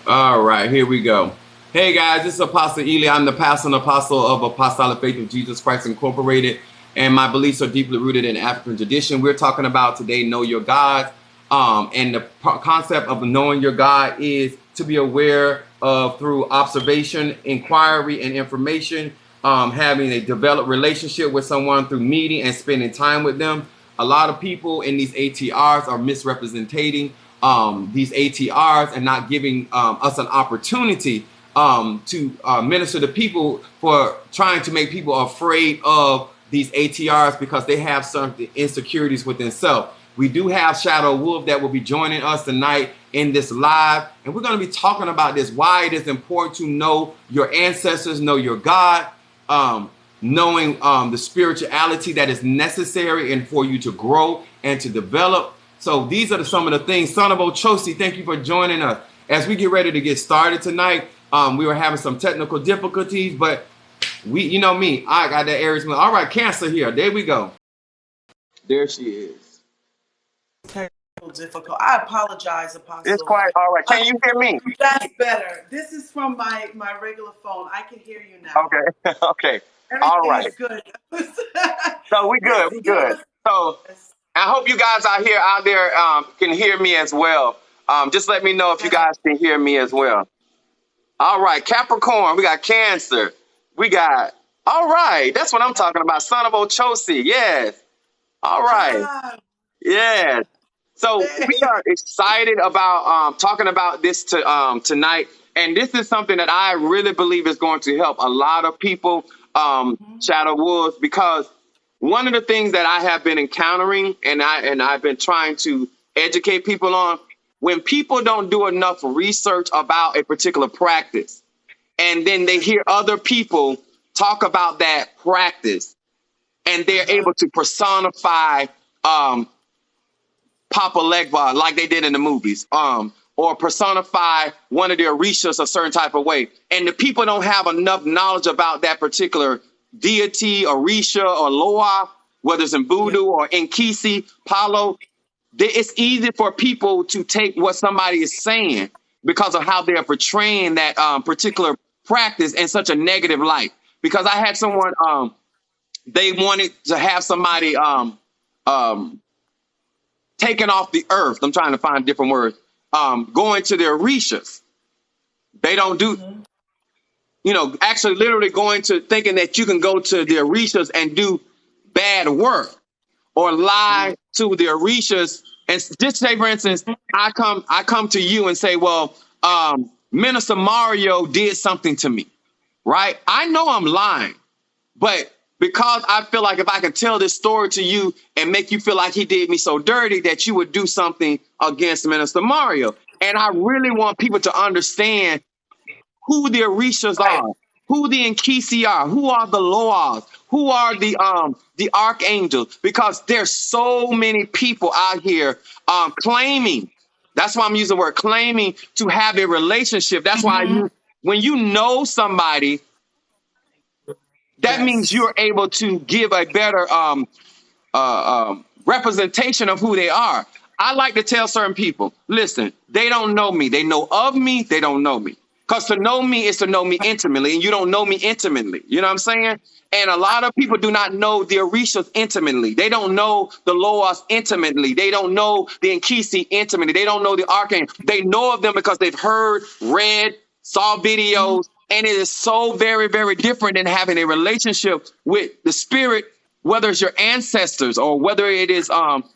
All right, here we go. Hey guys, this is Apostle Ely. I'm the pastor and apostle of Apostolic Faith of Jesus Christ Incorporated, and my beliefs are deeply rooted in African tradition. We're talking about today, know your God, and the concept of knowing your God is to be aware of through observation, inquiry, and information. Having a developed relationship with someone through meeting and spending time with them. A lot of people in these ATRs are misrepresenting these ATRs and not giving us an opportunity to minister to people, for trying to make people afraid of these ATRs because they have some insecurities within self. We do have Shadow Wolf that will be joining us tonight in this live, and we're going to be talking about this, why it is important to know your ancestors, know your God, knowing the spirituality that is necessary and for you to grow and to develop. So these are some of the things. Son of Ochosi, thank you for joining us. As we get ready to get started tonight, we were having some technical difficulties, but you know me, I got that Aries. All right, Cancer here. There we go. There she is. Technical difficult. I apologize, Apostle. It's quite all right. Can you hear me? That's better. This is from my regular phone. I can hear you now. Okay. Okay. Everything All right. is good. So we good. We good. So I hope you guys out there can hear me as well. Just let me know if you guys can hear me as well. All right, Capricorn. We got Cancer. We got. All right. That's what I'm talking about. Son of Ochosi. Yes. All right. Yes. So we are excited about talking about this tonight. And this is something that I really believe is going to help a lot of people, Shadow Wolves, because one of the things that I have been encountering and I've been trying to educate people on, when people don't do enough research about a particular practice, and then they hear other people talk about that practice, and they're able to personify Papa Legba like they did in the movies, or personify one of the Orishas a certain type of way, and the people don't have enough knowledge about that particular deity, Orisha, or Loa, whether it's in Voodoo or in Kisi, Palo, it's easy for people to take what somebody is saying because of how they're portraying that particular practice in such a negative light. Because I had someone, they wanted to have somebody taken off the earth. I'm trying to find different words. Going to their Orishas. They don't do, actually literally going to thinking that you can go to the Orishas and do bad work or lie to the Orishas. And just say, for instance, I come to you and say, well, Minister Mario did something to me, right? I know I'm lying, but because I feel like if I can tell this story to you and make you feel like he did me so dirty that you would do something against Minister Mario. And I really want people to understand who the Orishas are, who the Nkisi are, who are the Loas, who are the archangels, because there's so many people out here claiming. That's why I'm using the word claiming to have a relationship. That's why when you know somebody, that means you're able to give a better representation of who they are. I like to tell certain people, listen, they don't know me. They know of me. They don't know me. Because to know me is to know me intimately, and you don't know me intimately. You know what I'm saying? And a lot of people do not know the Orishas intimately. They don't know the Loas intimately. They don't know the Nkisi intimately. They don't know the Archangel. They know of them because they've heard, read, saw videos, and it is so very, very different than having a relationship with the spirit, whether it's your ancestors or whether it is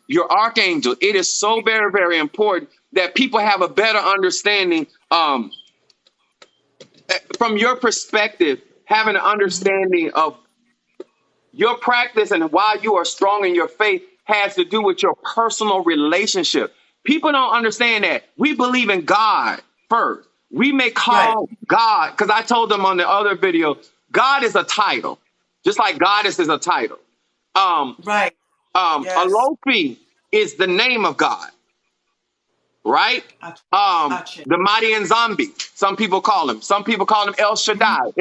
your archangel. It is so very, very important that people have a better understanding from your perspective, having an understanding of your practice and why you are strong in your faith has to do with your personal relationship. People don't understand that. We believe in God first. We may call God, because I told them on the other video, God is a title, just like Goddess is a title. Alofi is the name of God. Right? The mighty and zombie. Some people call him. Some people call him El Shaddai.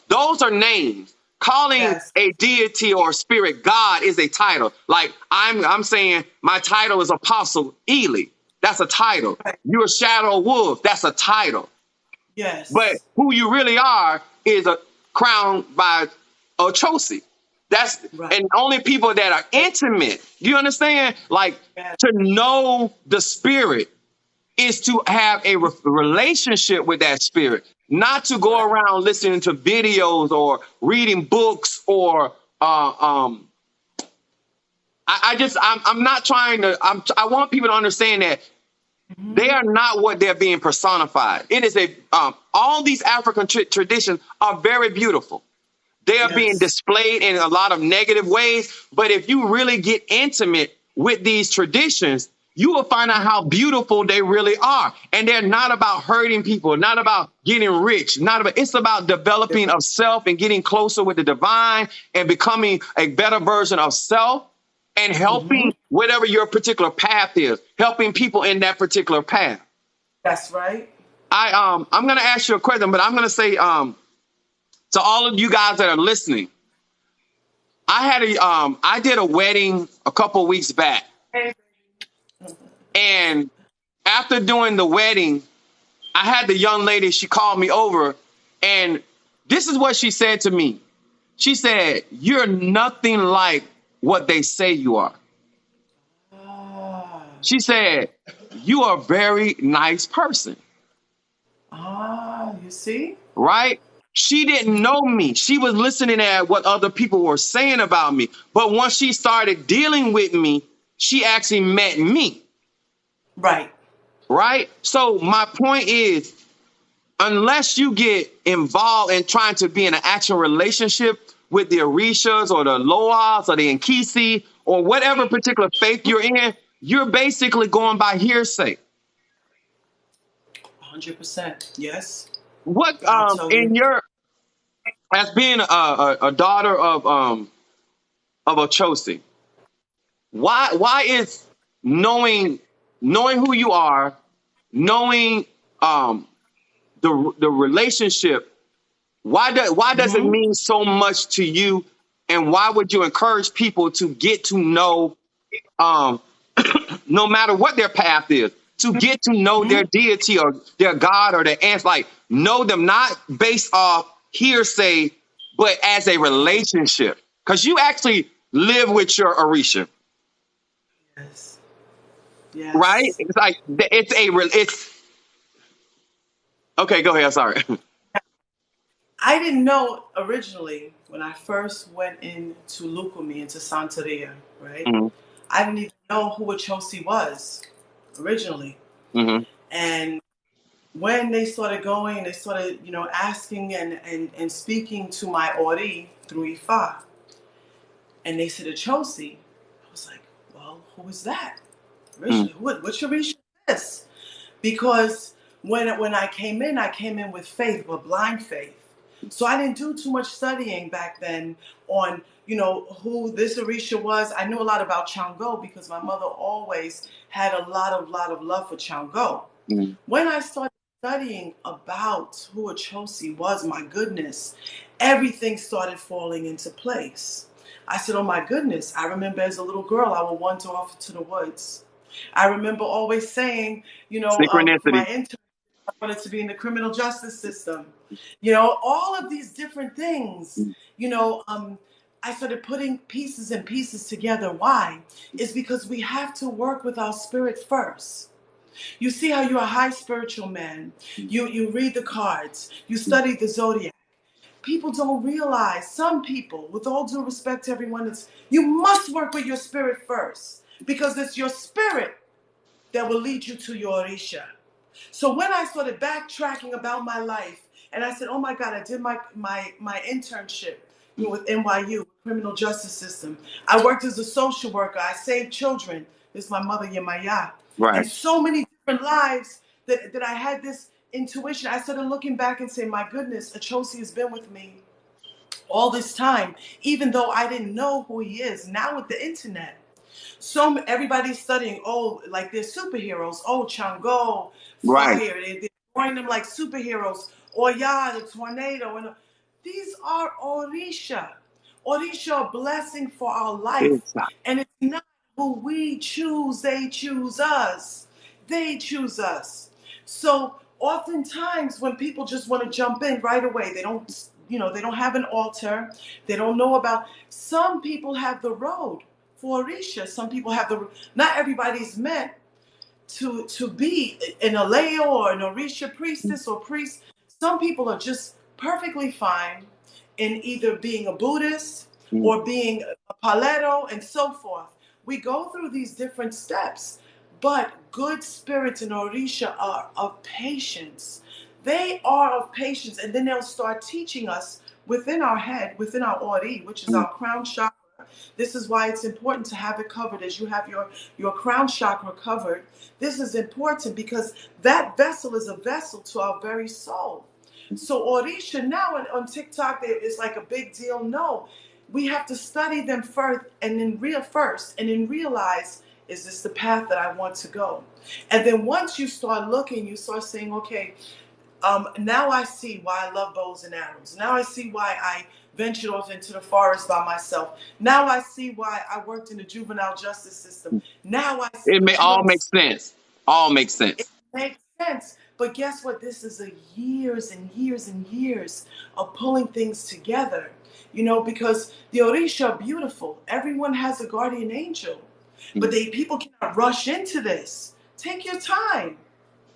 Those are names. Calling a deity or spirit God is a title. Like I'm saying my title is Apostle Ely. That's a title. You're a Shadow Wolf. That's a title. But Yes. who you really are is a crowned by a trophy. That's Right. and only people that are intimate. Do you understand? Like Yes. to know the spirit is to have a relationship with that spirit, not to go Right. around listening to videos or reading books or I'm not trying to I want people to understand that they are not what they're being personified. It is all these African traditions are very beautiful. They are being Yes. displayed in a lot of negative ways. But if you really get intimate with these traditions, you will find out how beautiful they really are. And they're not about hurting people, not about getting rich, it's about developing of self and getting closer with the divine and becoming a better version of self and Mm-hmm. helping whatever your particular path is, helping people in that particular path. That's right. I'm gonna ask you a question, but I'm gonna say to all of you guys that are listening, I did a wedding a couple weeks back, and after doing the wedding, I had the young lady, she called me over, and this is what she said to me. She said, "You're nothing like what they say you are." Ah. She said, "You are a very nice person." Ah, you see? Right? She didn't know me. She was listening at what other people were saying about me. But once she started dealing with me, she actually met me. Right. Right? So my point is, unless you get involved in trying to be in an actual relationship with the Orishas or the Loas or the Nkisi or whatever particular faith you're in, you're basically going by hearsay. 100%. Yes. What I'll tell you. in your as being a daughter of a Chosi, why is knowing who you are, knowing the relationship, why does it Mm-hmm. mean so much to you, and why would you encourage people to get to know um no matter what their path is, to get to know Mm-hmm. their deity or their God or their ants, like know them not based off hearsay, but as a relationship? Because you actually live with your Orisha, Yes. right? Yes. It's like it's okay. Go ahead. Sorry. I didn't know originally when I first went into Lukumi, into Santeria, right? Hmm. I didn't even know who a Chosi was originally. Hmm. And when they started going, they started, asking and speaking to my Ori through Ifa. And they said a Chosi. I was like, well, who is that? Orisha, what's your Orisha this? Because when I came in with faith, with blind faith. So I didn't do too much studying back then on, who this Orisha was. I knew a lot about Chango because my mother always had a lot of love for Chango. Hmm. When I started studying about who a Chosi was, my goodness, everything started falling into place. I said, oh my goodness, I remember as a little girl, I would wander off to the woods. I remember always saying, for my Synchronicity. intern, I wanted to be in the criminal justice system. All of these different things, I started putting pieces and pieces together. Why? It's because we have to work with our spirit first. You see how you're a high spiritual man. You read the cards. You study the zodiac. People don't realize, some people, with all due respect to everyone, you must work with your spirit first because it's your spirit that will lead you to your Orisha. So when I started backtracking about my life, and I said, "Oh my God, I did my internship, with NYU, criminal justice system. I worked as a social worker. I saved children. This is my mother, Yemaya, Right. and so many different lives that I had this intuition. I started looking back and saying, my goodness, Achosi has been with me all this time, even though I didn't know who he is. Now with the internet, so everybody's studying, oh, like they're superheroes. Oh, Chango, Right. fire. They're drawing them like superheroes. Oya, the tornado. And these are Orisha. Orisha are a blessing for our life. Exactly. And it's not who we choose. They choose us. They choose us. So oftentimes when people just want to jump in right away, they don't, they don't have an altar. They don't know about, some people have the road for Orisha. Some people have not everybody's meant to be an Aleo or an Orisha priestess or priest. Some people are just perfectly fine in either being a Buddhist or being a Palero and so forth. We go through these different steps, but good spirits in Orisha are of patience. They are of patience, and then they'll start teaching us within our head, within our Ori, which is our crown chakra. This is why it's important to have it covered as you have your crown chakra covered. This is important because that vessel is a vessel to our very soul. So Orisha now on TikTok, it's like a big deal. No, we have to study them first and then realize, is this the path that I want to go? And then once you start looking, you start saying, okay, now I see why I love bows and arrows. Now I see why I ventured off into the forest by myself. Now I see why I worked in the juvenile justice system. Now I see. It may all make sense. All makes sense. It makes sense. But guess what? This is a years and years and years of pulling things together. Because the Orisha are beautiful. Everyone has a guardian angel. But people cannot rush into this. Take your time.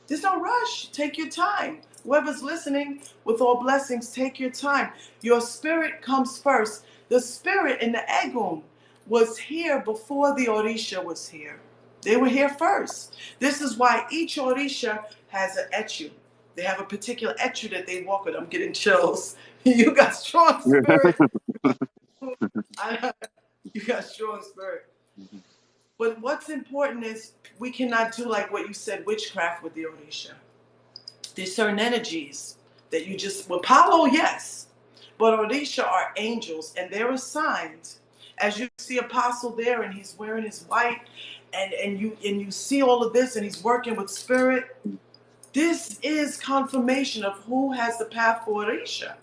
There's no rush. Take your time. Whoever's listening, with all blessings, take your time. Your spirit comes first. The spirit in the Egun was here before the Orisha was here. They were here first. This is why each Orisha has an etu. They have a particular etu that they walk with. I'm getting chills. You got strong spirit. You got strong spirit. But what's important is we cannot do like what you said, witchcraft with the Orisha. There's certain energies that you just, well, Palo, yes. But Orisha are angels and they're assigned. As you see Apostle there and he's wearing his white and you see all of this and he's working with spirit. This is confirmation of who has the path for Orisha.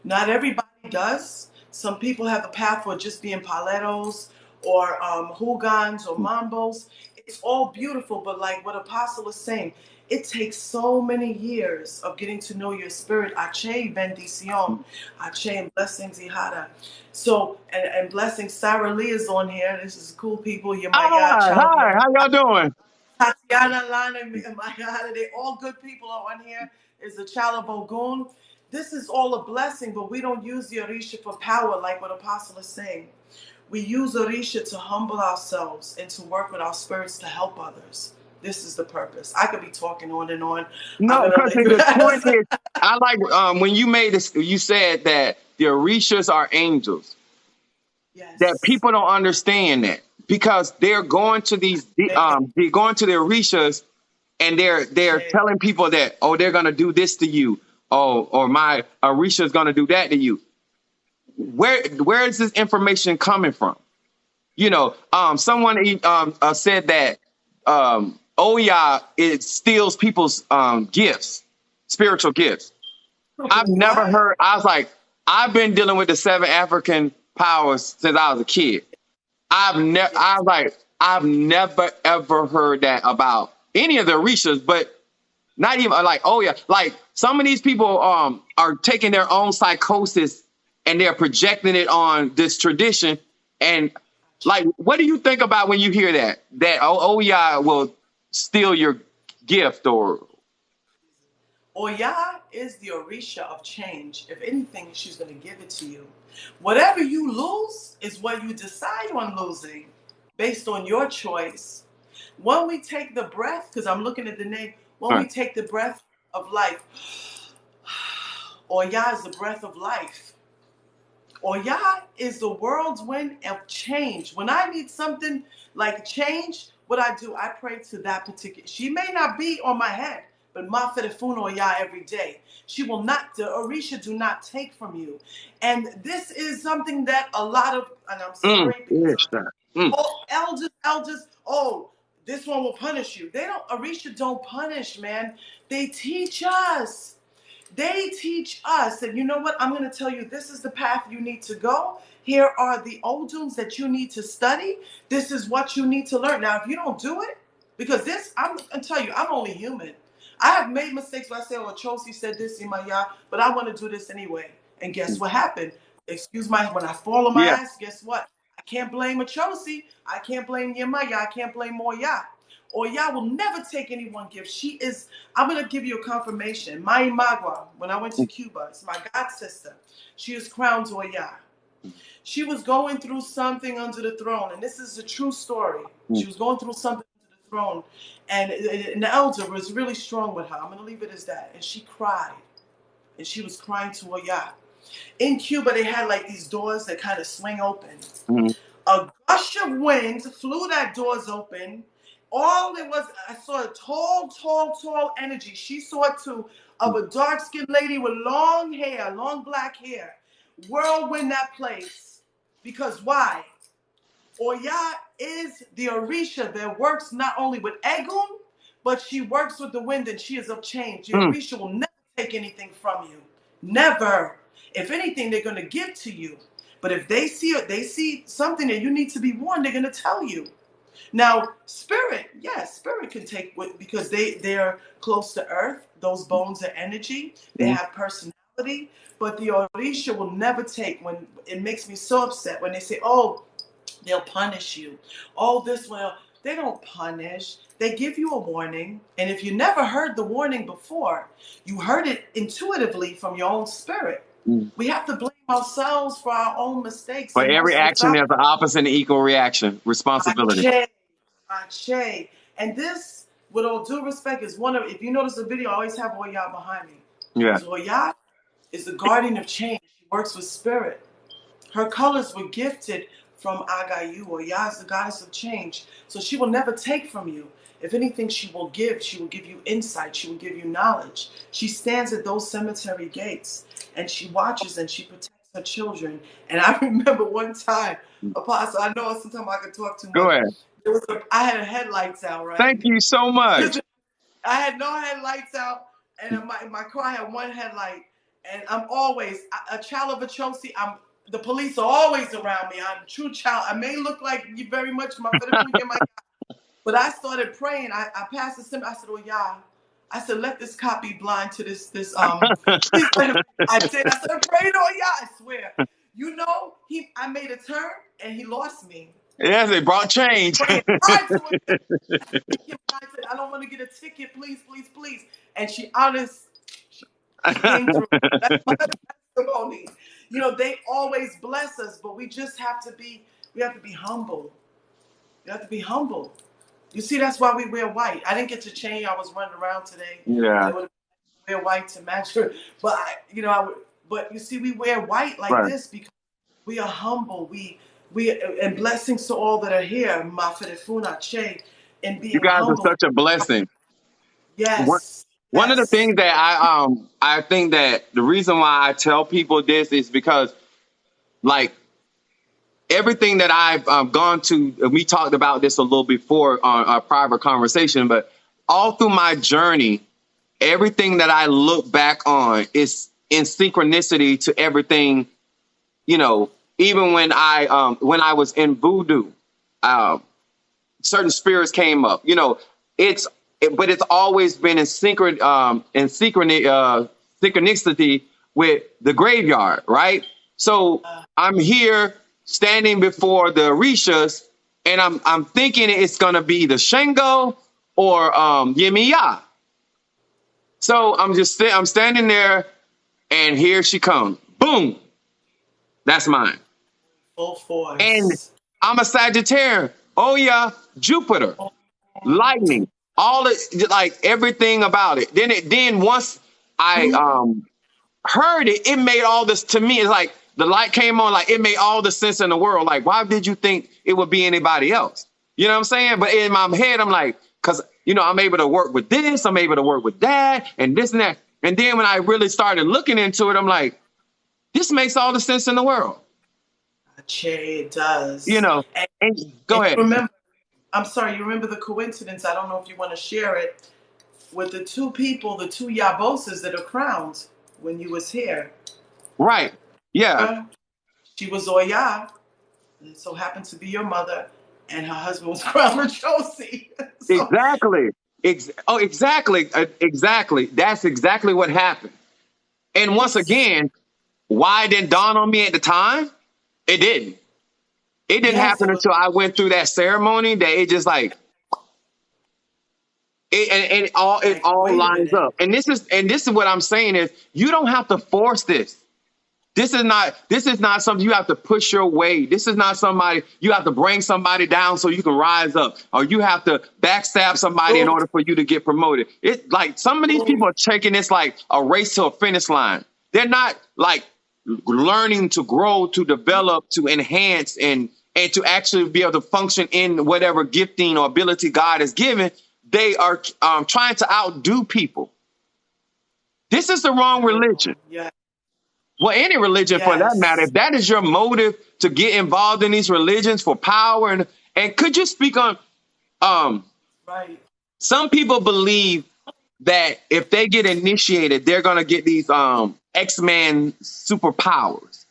Not everybody does. Some people have a path for just being paleros or hugans or mambos. It's all beautiful, but like what Apostle is saying, it takes so many years of getting to know your spirit. Ache bendición, Ache and blessings, Ihara. So, and blessings, Sarah Lee is on here. This is cool people. You might Hi, how y'all doing? Tatiana, Lana, and Maya Holiday, all good people are on here. Is the child of Ogun. This is all a blessing, but we don't use the Orisha for power like what Apostle is saying. We use Orisha to humble ourselves and to work with our spirits to help others. This is the purpose. I could be talking on and on. No, because the point is, I like when you made this, you said that the Orishas are angels. Yes. That people don't understand that because they're going to they're going to the Orishas and they're telling people that, oh, they're gonna do this to you, oh, or my Orisha is gonna do that to you. Where is this information coming from? Someone said that Oya, it steals people's gifts, spiritual gifts. I've never heard. I was like, I've been dealing with the 7 African powers since I was a kid. I've never ever heard that about any of the Orishas, but not even like Oya. Like some of these people are taking their own psychosis and they're projecting it on this tradition. And like, what do you think about when you hear that Oya will steal your gift? Or Oya is the Orisha of change. If anything, she's going to give it to you. Whatever you lose is what you decide on losing based on your choice. When we take the breath, because I'm looking at the name, when we take the breath of life, Oya is the breath of life. Oya is the world's wind of change. When I need something like change, what I do, I pray to that particular. She may not be on my head, but Mafedefun Oya every day. She will not, the Orisha do not take from you. And this is something that a lot of, and I'm sorry, because elders, this one will punish you. Orisha don't punish, man. They teach us. They teach us, and you know what? I'm going to tell you, this is the path you need to go. Here are the Oduns that you need to study. This is what you need to learn. Now, if you don't do it, because this, I'm going to tell you, I'm only human. I have made mistakes where I say, "Oh, Chelsea said this in my yard, but I want to do this anyway." And guess what happened? When I fall on my Yeah. ass, guess what? I can't blame a Chelsea. I can't blame Yemaya. I can't blame Moya. Oya will never take anyone gift. She is, I'm going to give you a confirmation. My Magua, when I went to Cuba, it's my god sister. She is crowned Oya. She was going through something under the throne, and this is a true story. She was going through something under the throne, and an elder was really strong with her. I'm going to leave it as that. And she cried, and she was crying to Oya. In Cuba, they had like these doors that kind of swing open. A gush of wind flew that doors open. All it was, I saw a tall energy. She saw it too, of a dark-skinned lady with long hair, long black hair. Whirlwind that place. Because why? Oya is the Orisha that works not only with Egun, but she works with the wind, and she is of change. The Orisha will never take anything from you. Never. If anything, they're going to give to you. But if they see something that you need to be warned, they're going to tell you. Now, spirit, yes, spirit can take, because they're close to earth. Those bones are energy. They have personality. But the Orisha will never take. When it makes me so upset when they say, "Oh, they'll punish you. Oh, this will." They don't punish. They give you a warning. And if you never heard the warning before, you heard it intuitively from your own spirit. We have to blame ourselves for our own mistakes. For And every most of the action, time, there's an opposite and equal reaction. Responsibility. Ache. And this, with all due respect, is one of, if you notice the video, I always have Oya behind me. Yeah. Because Oya is the guardian of change. She works with spirit. Her colors were gifted from Agayu. Oya is the goddess of change. So she will never take from you. If anything, she will give. She will give you insight. She will give you knowledge. She stands at those cemetery gates, and she watches and she protects her children. And I remember one time, Apostle, I know sometimes I can talk too Go much. ahead. I had headlights out, right? Thank you so much. I had no headlights out, and my car had one headlight. And I'm always a child of a Chelsea. The police are always around me. I'm a true child. I may look like you very much, but I started praying. I passed the symbol. I said, "Oh, yeah." I said, "Let this cop be blind to this. Please let him." I did. I started praying. "Oh, yeah." I swear. You know, I made a turn and he lost me. Yes, it brought change. Praying hard to him. I said, "I don't want to get a ticket, please, please, please." And she came through. That's my testimony. You know, they always bless us, but we just have to be humble. You have to be humble. You see, that's why we wear white. I didn't get to change. I was running around today. Yeah. I would wear white to match her. But but you see, we wear white like Right. this because we are humble. We and blessings to all that are here. Mafedefuna Che, and You being guys are humble. such a blessing. Yes. One of the Yes. things that I think that the reason why I tell people this is because, like, everything that I've gone to, we talked about this a little before on our private conversation, but all through my journey, everything that I look back on is in synchronicity to everything. You know, even when I was in voodoo, certain spirits came up. You know, but it's always been in synchronicity with the graveyard, right? So I'm here standing before the Orishas, and I'm thinking it's gonna be the Shango or Yemiya. So I'm standing there, and here she comes. Boom, that's mine. Full force. And I'm a Sagittarius. Oh yeah, Jupiter, lightning, all it, like everything about it. Then once I heard it, it made all this to me. It's like the light came on, like it made all the sense in the world. Like, why did you think it would be anybody else? You know what I'm saying? But in my head, I'm like, because I'm able to work with this, I'm able to work with that, and this and that. And then when I really started looking into it, I'm like, this makes all the sense in the world. Che, it does. And go ahead. I'm sorry, you remember the coincidence? I don't know if you want to share it with the two people, the two Yabosas that are crowned when you was here. Right. Yeah. She was Oya, and so happened to be your mother, and her husband was crowned with Josie. Exactly. Exactly. Exactly. That's exactly what happened. And once Yes. again, why it didn't dawn on me at the time? It didn't. It didn't Yes, happen it was. until I went through that ceremony that it just like it Like, all wait a lines minute. up. And this is what I'm saying is you don't have to force this. This is not something you have to push your way. This is not somebody you have to bring somebody down so you can rise up, or you have to backstab somebody in Glory, order for you to get promoted. It's like some of these glory. people are taking this like a race to a finish line. They're not like learning to grow, to develop, to enhance, and to actually be able to function in whatever gifting or ability God has given. They are trying to outdo people. This is the wrong religion. Yes, Well, any religion for that matter, yes, if that is your motive to get involved in these religions for power, and could you speak on um right. some people believe that if they get initiated, they're gonna get these X-Men superpowers.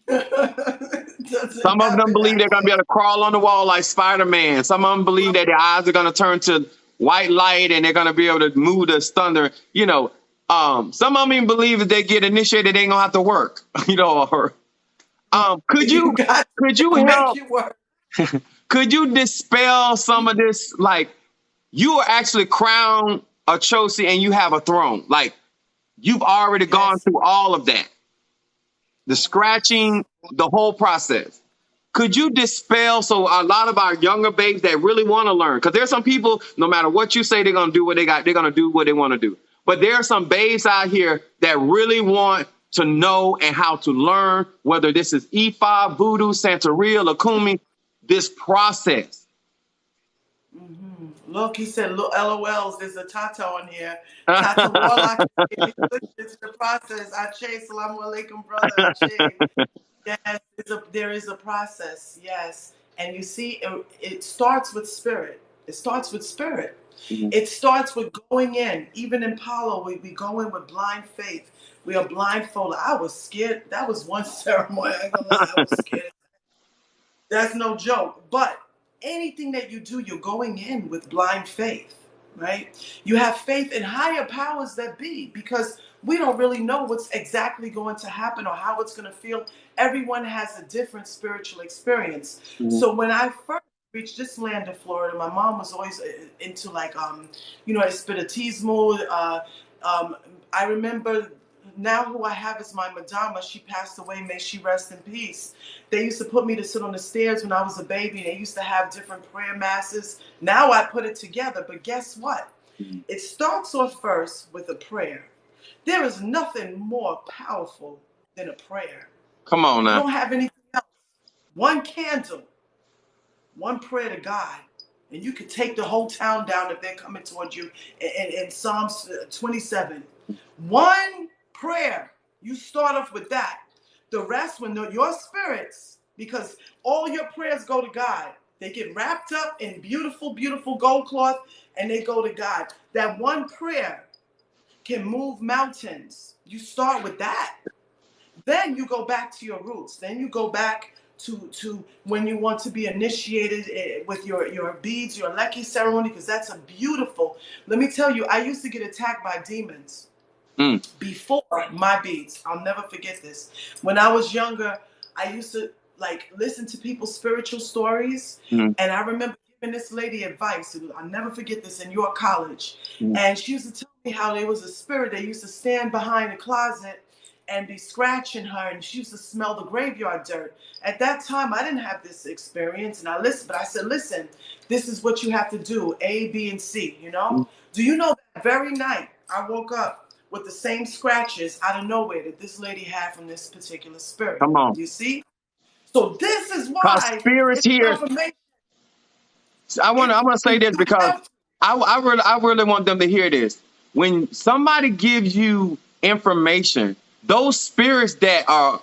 It doesn't Some of them happen believe that they're gonna be way. able to crawl on the wall like Spider-Man. Some of them believe that their eyes are gonna turn to white light and they're gonna be able to move the thunder. Some of them even believe if they get initiated, they ain't gonna have to work. Or could You you got could you to make help it work. could you dispel some of this? Like you are actually crowned a trophy and you have a throne. Like you've already gone Yes, through all of that, the yes. scratching, the whole process. Could you dispel so a lot of our younger babes that really want to learn? Because there's some people, no matter what you say, they're gonna do what they got. They're gonna do what they want to do. But there are some babes out here that really want to know and how to learn, whether this is Ifa, Voodoo, Santeria, Lakumi, this process. Look, he said, look, LOLs, there's a Tata on here. Tata Warlock, it's the process. Ache, salamu alaikum, brother. Ache. Yes, there is a process, yes. And you see, it starts with spirit. It starts with spirit. Mhm. It starts with going in. Even in Palo, we go in with blind faith. We are blindfolded. I was scared. That was one ceremony. I ain't gonna lie. I was scared. That's no joke. But anything that you do, you're going in with blind faith, right? You have faith in higher powers that be because we don't really know what's exactly going to happen or how it's going to feel. Everyone has a different spiritual experience. Mhm. So when I first reached this land of Florida, my mom was always into like, espiritismo. Um, I remember now who I have is my madama. She passed away. May she rest in peace. They used to put me to sit on the stairs when I was a baby. They used to have different prayer masses. Now I put it together. But guess what? Mhm. It starts off first with a prayer. There is nothing more powerful than a prayer. Come on You now. don't have anything else. One candle, one prayer to God. And you could take the whole town down if they're coming towards you in Psalms 27. One prayer. You start off with that. The rest, when your spirits, because all your prayers go to God, they get wrapped up in beautiful, beautiful gold cloth and they go to God. That one prayer can move mountains. You start with that. Then you go back to your roots. Then you go back to when you want to be initiated with your beads, your Leki ceremony, because that's a beautiful. Let me tell you, I used to get attacked by demons Mm. before my beads. I'll never forget this. When I was younger, I used to like listen to people's spiritual stories, Mhm. and I remember giving this lady advice. I'll never forget this in York College, Mhm. and she used to tell me how there was a spirit that used to stand behind a closet and be scratching her, and she used to smell the graveyard dirt. At that time, I didn't have this experience, and I listened, but I said, listen, this is what you have to do, A, B, and C, you know? Do you know that very night I woke up with the same scratches out of nowhere that this lady had from this particular spirit? Come on. You see? So this is Cause why spirits it's here. confirmation. I want to say this You because have to. I really want them to hear this. When somebody gives you information, those spirits that are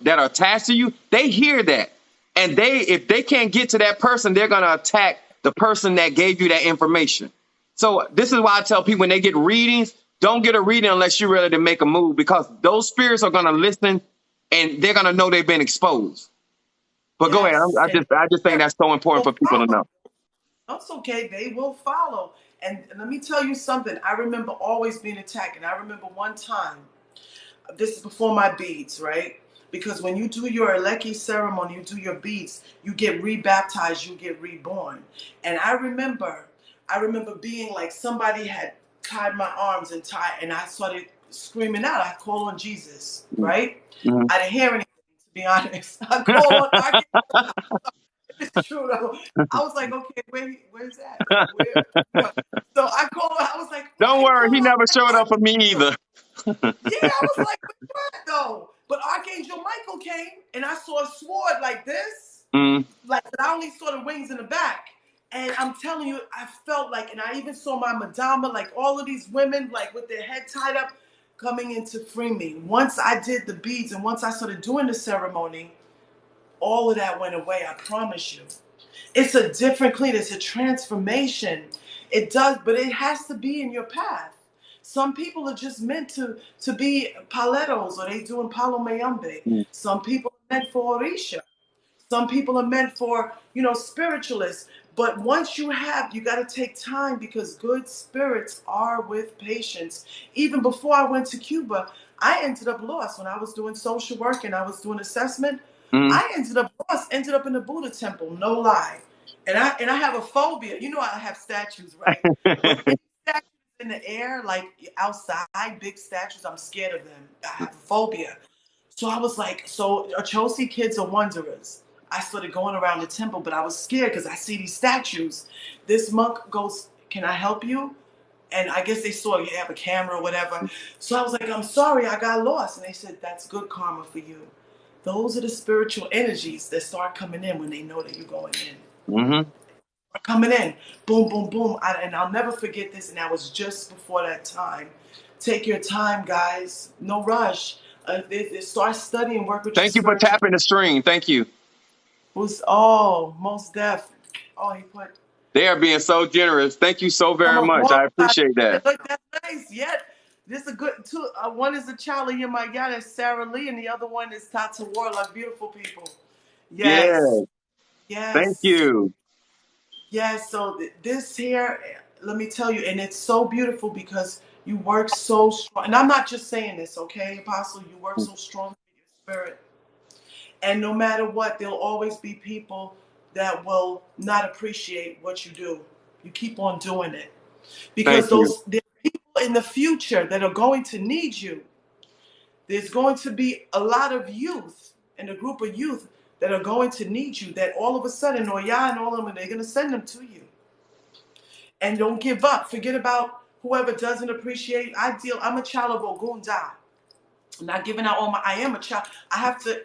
that are attached to you, they hear that, and if they can't get to that person, they're gonna attack the person that gave you that information. So this is why I tell people when they get readings, don't get a reading unless you're ready to make a move because those spirits are gonna listen and they're gonna know they've been exposed. But go ahead. Yes. I just think that's so important So for people to know. That's okay. They will follow. And let me tell you something. I remember always being attacked. And I remember one time, this is before my beads, right? Because when you do your Eleki ceremony, you do your beads, you get rebaptized, you get reborn. And I remember being like somebody had tied my arms and I started screaming out. I called on Jesus, right? Mhm. I didn't hear anything, to be honest. I called on, it's true though. I was like, okay, where's that? Like, where? You know, so I called. I was like, why Don't are you worry, he calling on never showed my up for me archangel? either. Yeah, I was like, what though? But Archangel Michael came, and I saw a sword like this, Mm. like I only saw the wings in the back. And I'm telling you, I felt like, and I even saw my Madama, like all of these women, like with their head tied up, coming in to free me. Once I did the beads, and once I started doing the ceremony, all of that went away. I promise you. It's a different clean. It's a transformation. It does, but it has to be in your path. Some people are just meant to be paletos, or they doing palo mayambe. Mm. Some people are meant for orisha. Some people are meant for, spiritualists. But once you got to take time, because good spirits are with patience. Even before I went to Cuba, I ended up lost when I was doing social work and I was doing assessment. Mm. I ended up lost, ended up in the Buddha temple, no lie. And I have a phobia. You know I have statues, right? But any statues in the air, like outside, big statues, I'm scared of them. I have a phobia. So I was like, so Achosi kids are wanderers. I started going around the temple, but I was scared because I see these statues. This monk goes, can I help you? And I guess they saw you have a camera or whatever. So I was like, I'm sorry, I got lost. And they said, that's good karma for you. Those are the spiritual energies that start coming in when they know that you're going in. Mm-hmm. Coming in, boom, boom, boom. And I'll never forget this. And that was just before that time. Take your time, guys. No rush. Start studying, work with your Thank you for spiritual. tapping the string. Thank you. Most deaf. Oh, he put. They are being so generous. Thank you so Come very on, much. walk. I appreciate that. Look, that's nice. Yet, this is a good two. One is a Charlie in my yard, is Sarah Lee, and the other one is Tata Warlock. Beautiful people. Yes, Yeah. Thank yes, you. yes. So this here, let me tell you, and it's so beautiful because you work so strong. And I'm not just saying this, okay, Apostle. You work so strong in your spirit, and no matter what, there'll always be people that will not appreciate what you do. You keep on doing it. Thank Because you. there are people in the future that are going to need you. There's going to be a lot of youth and a group of youth that are going to need you, that all of a sudden, Oya and all of them, they're going to send them to you. And don't give up. Forget about whoever doesn't appreciate. I'm a child of Ogunda. I'm not giving out I am a child. I have to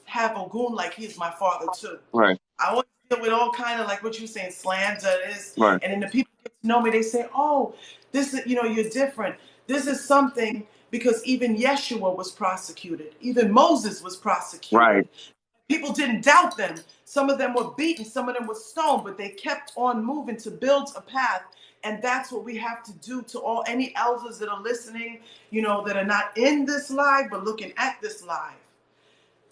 have Ogun like he's my father too. Right. I always deal with all kind of, like what you're saying, slander, this, Right. and then the people get to know me. They say, "Oh, this is, you're different. This is something," because even Yeshua was prosecuted, even Moses was Right. prosecuted. People didn't doubt them. Some of them were beaten, some of them were stoned, but they kept on moving to build a path. And that's what we have to do to all any elders that are listening, that are not in this live but looking at this live.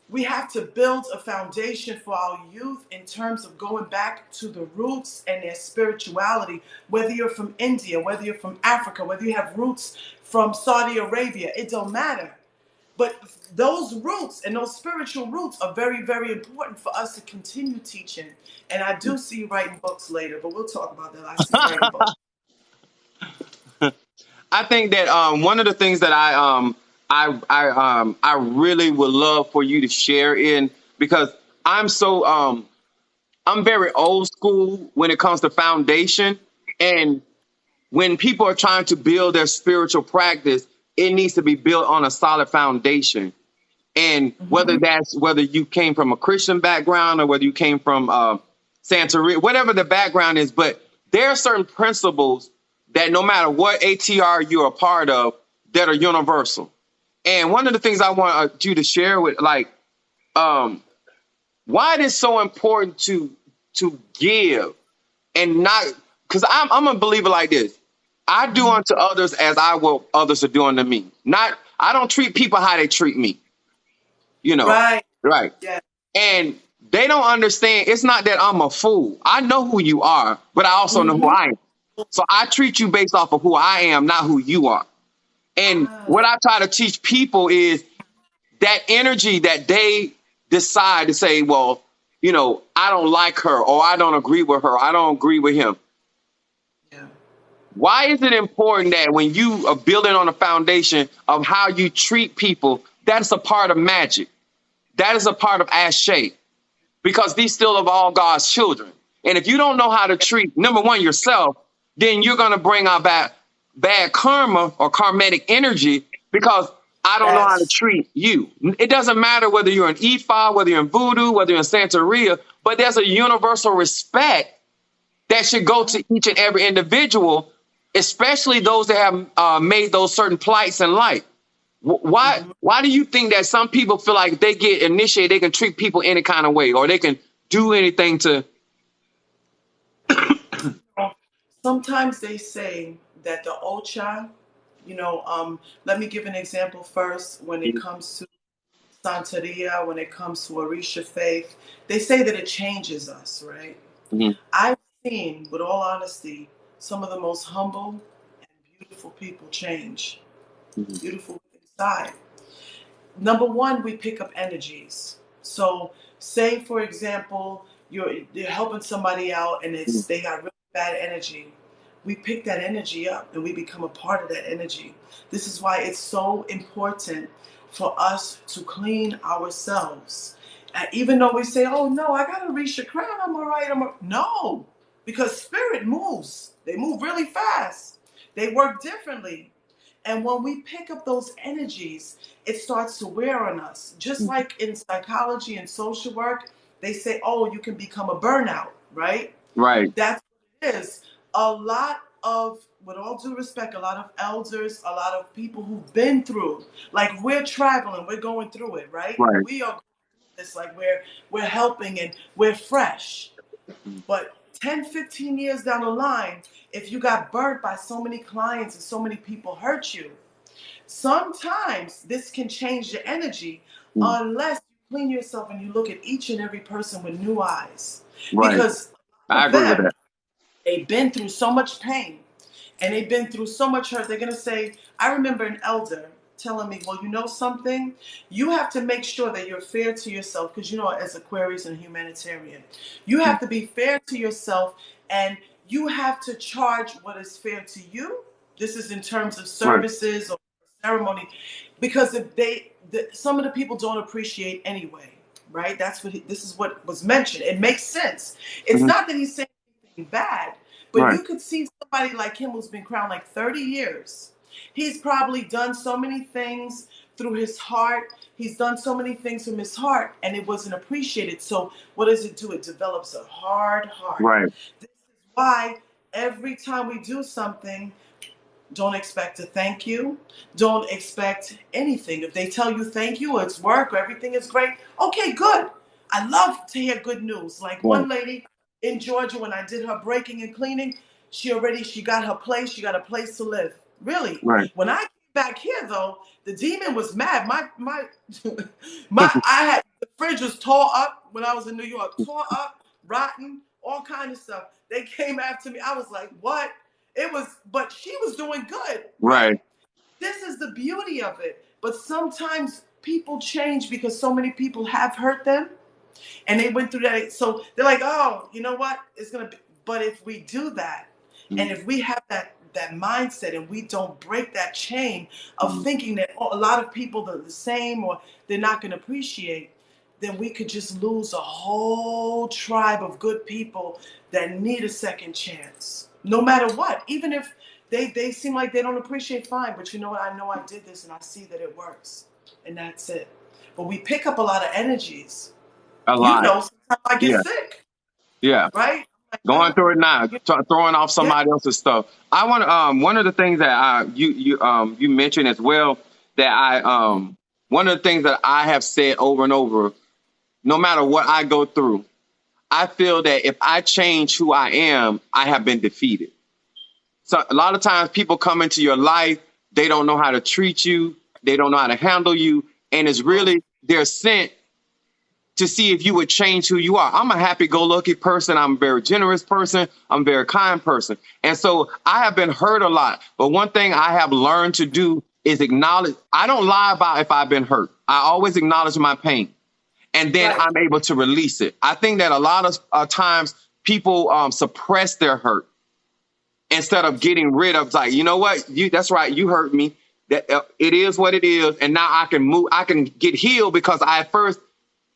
We have to build a foundation for our youth in terms of going back to the roots and their spirituality. Whether you're from India, whether you're from Africa, whether you have roots from Saudi Arabia, it don't matter. But those roots and those spiritual roots are very, very important for us to continue teaching. And I do see you writing books later, but we'll talk about that. I see you writing books. I think that one of the things that I really would love for you to share in, because I'm so I'm very old school when it comes to foundation, and when people are trying to build their spiritual practice, it needs to be built on a solid foundation. And whether you came from a Christian background or whether you came from Santeria, whatever the background is, but there are certain principles that no matter what ATR you're a part of, that are universal. And one of the things I want you to share with, like, why it is so important to give and not, because I'm a believer like this. I do unto others as I will others are doing to me. Not, I don't treat people how they treat me. Right. Right. Yeah. And They don't understand. It's not that I'm a fool. I know who you are, but I also know who Mm-hmm. I am. So I treat you based off of who I am, not who you are. And Ah, what I try to teach people is that energy that they decide to say, well, you know, I don't like her, or I don't agree with her, I don't agree with him. yeah. Why is it important that when you are building on a foundation of how you treat people, that's a part of magic? That is a part of Ashe, because these still of all God's children. And if you don't know how to treat, number one, yourself, then you're going to bring out bad karma or karmatic energy, because I don't know how to Yes. treat you. It doesn't matter whether you're in Ifa, whether you're in Voodoo, whether you're in Santeria, but there's a universal respect that should go to each and every individual, especially those that have made those certain plights in life. Mm-hmm. Why do you think that some people feel like they get initiated, they can treat people any kind of way, or they can do anything to? Sometimes they say that the Ocha, let me give an example first. When it comes to Santeria, when it comes to Orisha faith, they say that it changes us, right? Mhm, I've seen, with all honesty, some of the most humble and beautiful people change. mhm, Beautiful inside. Number one, we pick up energies. So, say for example, you're helping somebody out, and mhm, they got really bad energy. We pick that energy up, and we become a part of that energy. This is why it's so important for us to clean ourselves. And even though we say, "Oh no, I gotta reach the crown, I'm all right," no, because spirit moves. They move really fast. They work differently. And when we pick up those energies, it starts to wear on us. Just mhm. like in psychology and social work, they say, oh, you can become a burnout, right? Right, That's what it is. A lot of, with all due respect, a lot of elders, a lot of people who've been through, like we're traveling, we're going through it, right? right, We are this, like we're helping and we're fresh. mhm, But 10, 15 years down the line, if you got burnt by so many clients and so many people hurt you, sometimes this can change your energy mhm. unless you clean yourself and you look at each and every person with new eyes. Right. Because a I lot of agree with them, that. they've been through so much pain and they've been through so much hurt. They're going to say, I remember an elder telling me, well, you know something? You have to make sure that you're fair to yourself because, as Aquarius and humanitarian, you Mhm, have to be fair to yourself and you have to charge what is fair to you. This is in terms of right. services or ceremony, because if some of the people don't appreciate anyway, right? This is what was mentioned. It makes sense. It's Mhm, not that he's saying anything bad, but right. you could see somebody like him who's been crowned like 30 years. He's probably done so many things through his heart. He's done so many things from his heart, and it wasn't appreciated. So what does it do? It develops a hard heart. Right. This is why every time we do something, don't expect a thank you. Don't expect anything. If they tell you thank you, or it's work, or everything is great, okay, good. I love to hear good news. Like Right. one lady in Georgia, when I did her breaking and cleaning, she got her place. She got a place to live. Really. Right. When I came back here, though, the demon was mad. I had the fridge was tore up when I was in New York, tore up, rotten, all kind of stuff. They came after me. I was like, what? But she was doing good, Right. right? This is the beauty of it. But sometimes people change because so many people have hurt them and they went through that. So they're like, oh, you know what? It's going to be. But if we do that, and Mhm, if we have that mindset and we don't break that chain of mhm, thinking that a lot of people are the same or they're not going to appreciate, then we could just lose a whole tribe of good people that need a second chance. No matter what, even if they seem like they don't appreciate, fine. But you know what? I know I did this and I see that it works. And that's it. But we pick up a lot of energies. a lot. Sometimes I get Yeah. sick, Yeah. right? Like, Going through it now, you- throwing off yeah. somebody else's stuff. I want to. One of the things that you mentioned as well, that one of the things that I have said over and over, no matter what I go through, I feel that if I change who I am, I have been defeated. So a lot of times people come into your life, they don't know how to treat you, they don't know how to handle you, and it's really they're sent to see if you would change who you are. I'm a happy-go-lucky person. I'm a very generous person. I'm a very kind person. And so I have been hurt a lot. But one thing I have learned to do is acknowledge. I don't lie about if I've been hurt. I always acknowledge my pain. And then Right. I'm able to release it. I think that a lot of times people suppress their hurt instead of getting rid of, like, you know what? That's right. You hurt me. That it is what it is. And now I can move. I can get healed because I first,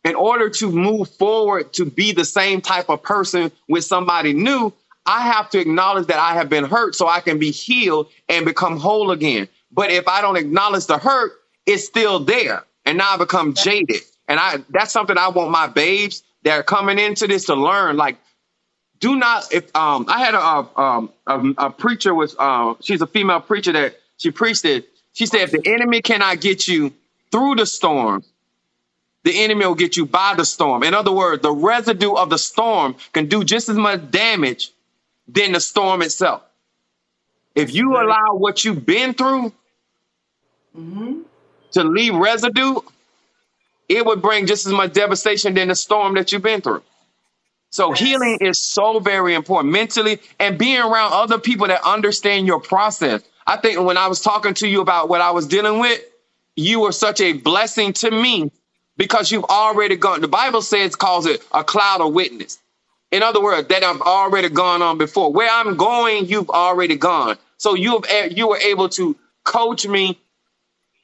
in order to move forward, to be the same type of person with somebody new, I have to acknowledge that I have been hurt so I can be healed and become whole again. But if I don't acknowledge the hurt, it's still there. And now I become jaded. And that's something I want my babes that are coming into this to learn. Like, do not, if I had a preacher with, she's a female preacher that she preached it. She said, if the enemy cannot get you through the storm, the enemy will get you by the storm. In other words, the residue of the storm can do just as much damage than the storm itself. If you allow what you've been through to leave residue, it would bring just as much devastation than the storm that you've been through. So healing is so very important mentally, and being around other people that understand your process. I think when I was talking to you about what I was dealing with, you were such a blessing to me because you've already gone. The Bible says, calls it a cloud of witness. In other words, that I've already gone on before. Where I'm going, you've already gone. So you were able to coach me,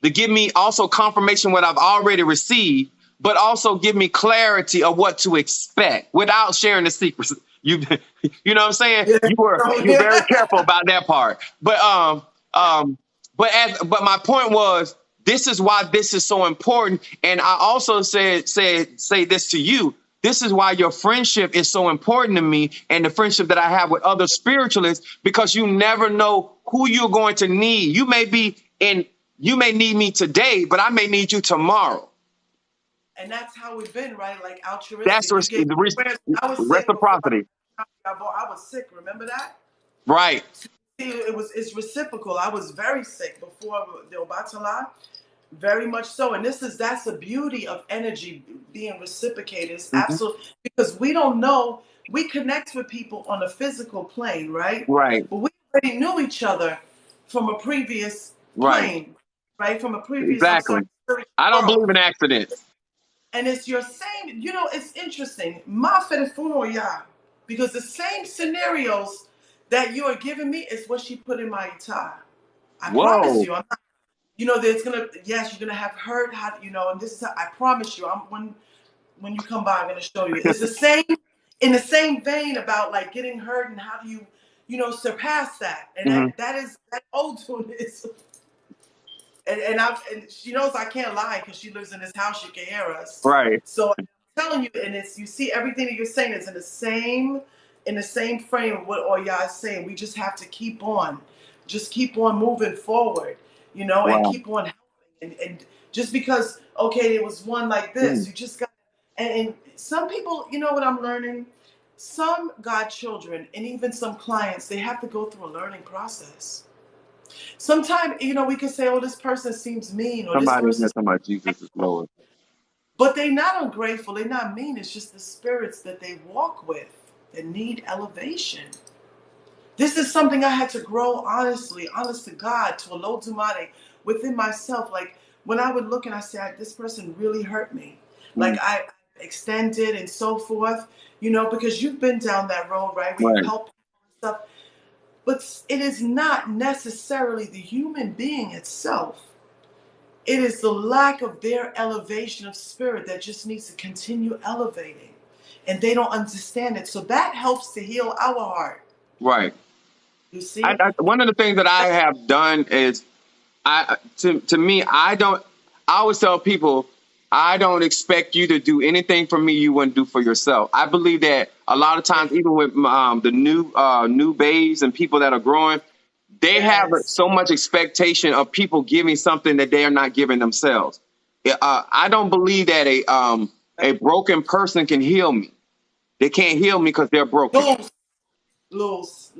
to give me also confirmation what I've already received, but also give me clarity of what to expect without sharing the secrets. You know what I'm saying? Yeah. You're very careful about that part. But my point was, this is why this is so important. And I also say this to you. This is why your friendship is so important to me, and the friendship that I have with other spiritualists, because you never know who you're going to need. You may need me today, but I may need you tomorrow. And that's how we've been, right? Like altruistic. That's I was sick reciprocity. before I was sick. Remember that? Right. It's reciprocal. I was very sick before the Obatala. Very much so. And that's the beauty of energy being reciprocated. It's absolutely, because we don't know, we connect with people on a physical plane, right? Right. But we already knew each other from a previous plane, right? From a previous Exactly. I don't believe in accidents. And it's your same, it's interesting. Because the same scenarios that you are giving me is what she put in my itar. I promise you. I'm not, there's you're gonna have hurt, and this is how, I promise you. When you come by, I'm gonna show you. It's the same, in the same vein about like getting hurt and how do you, surpass that. And that old tune is. And she knows I can't lie because she lives in this house. She can hear us. Right. So I'm telling you, and you see everything that you're saying is in the same frame of what all y'all is saying. We just have to keep on moving forward, and keep on helping. And just because, okay, it was one like this, you just got. And some people, you know what I'm learning? Some God children and even some clients, they have to go through a learning process. Sometimes, we can say, oh, this person seems mean. Or somebody, Jesus is Lord. But they're not ungrateful. They're not mean. It's just the spirits that they walk with that need elevation. This is something I had to grow honest to God, to a low dumade within myself. Like when I would look and I said, this person really hurt me. Like I extended and so forth, because you've been down that road, right? Where you help people and stuff. But it is not necessarily the human being itself. It is the lack of their elevation of spirit that just needs to continue elevating. And they don't understand it. So that helps to heal our heart. Right. You see? One of the things that I have done is, to me, I always tell people, I don't expect you to do anything for me you wouldn't do for yourself. I believe that a lot of times, even with the new babes and people that are growing, they have so much expectation of people giving something that they are not giving themselves. I don't believe that a broken person can heal me. They can't heal me because they're broken. Loose.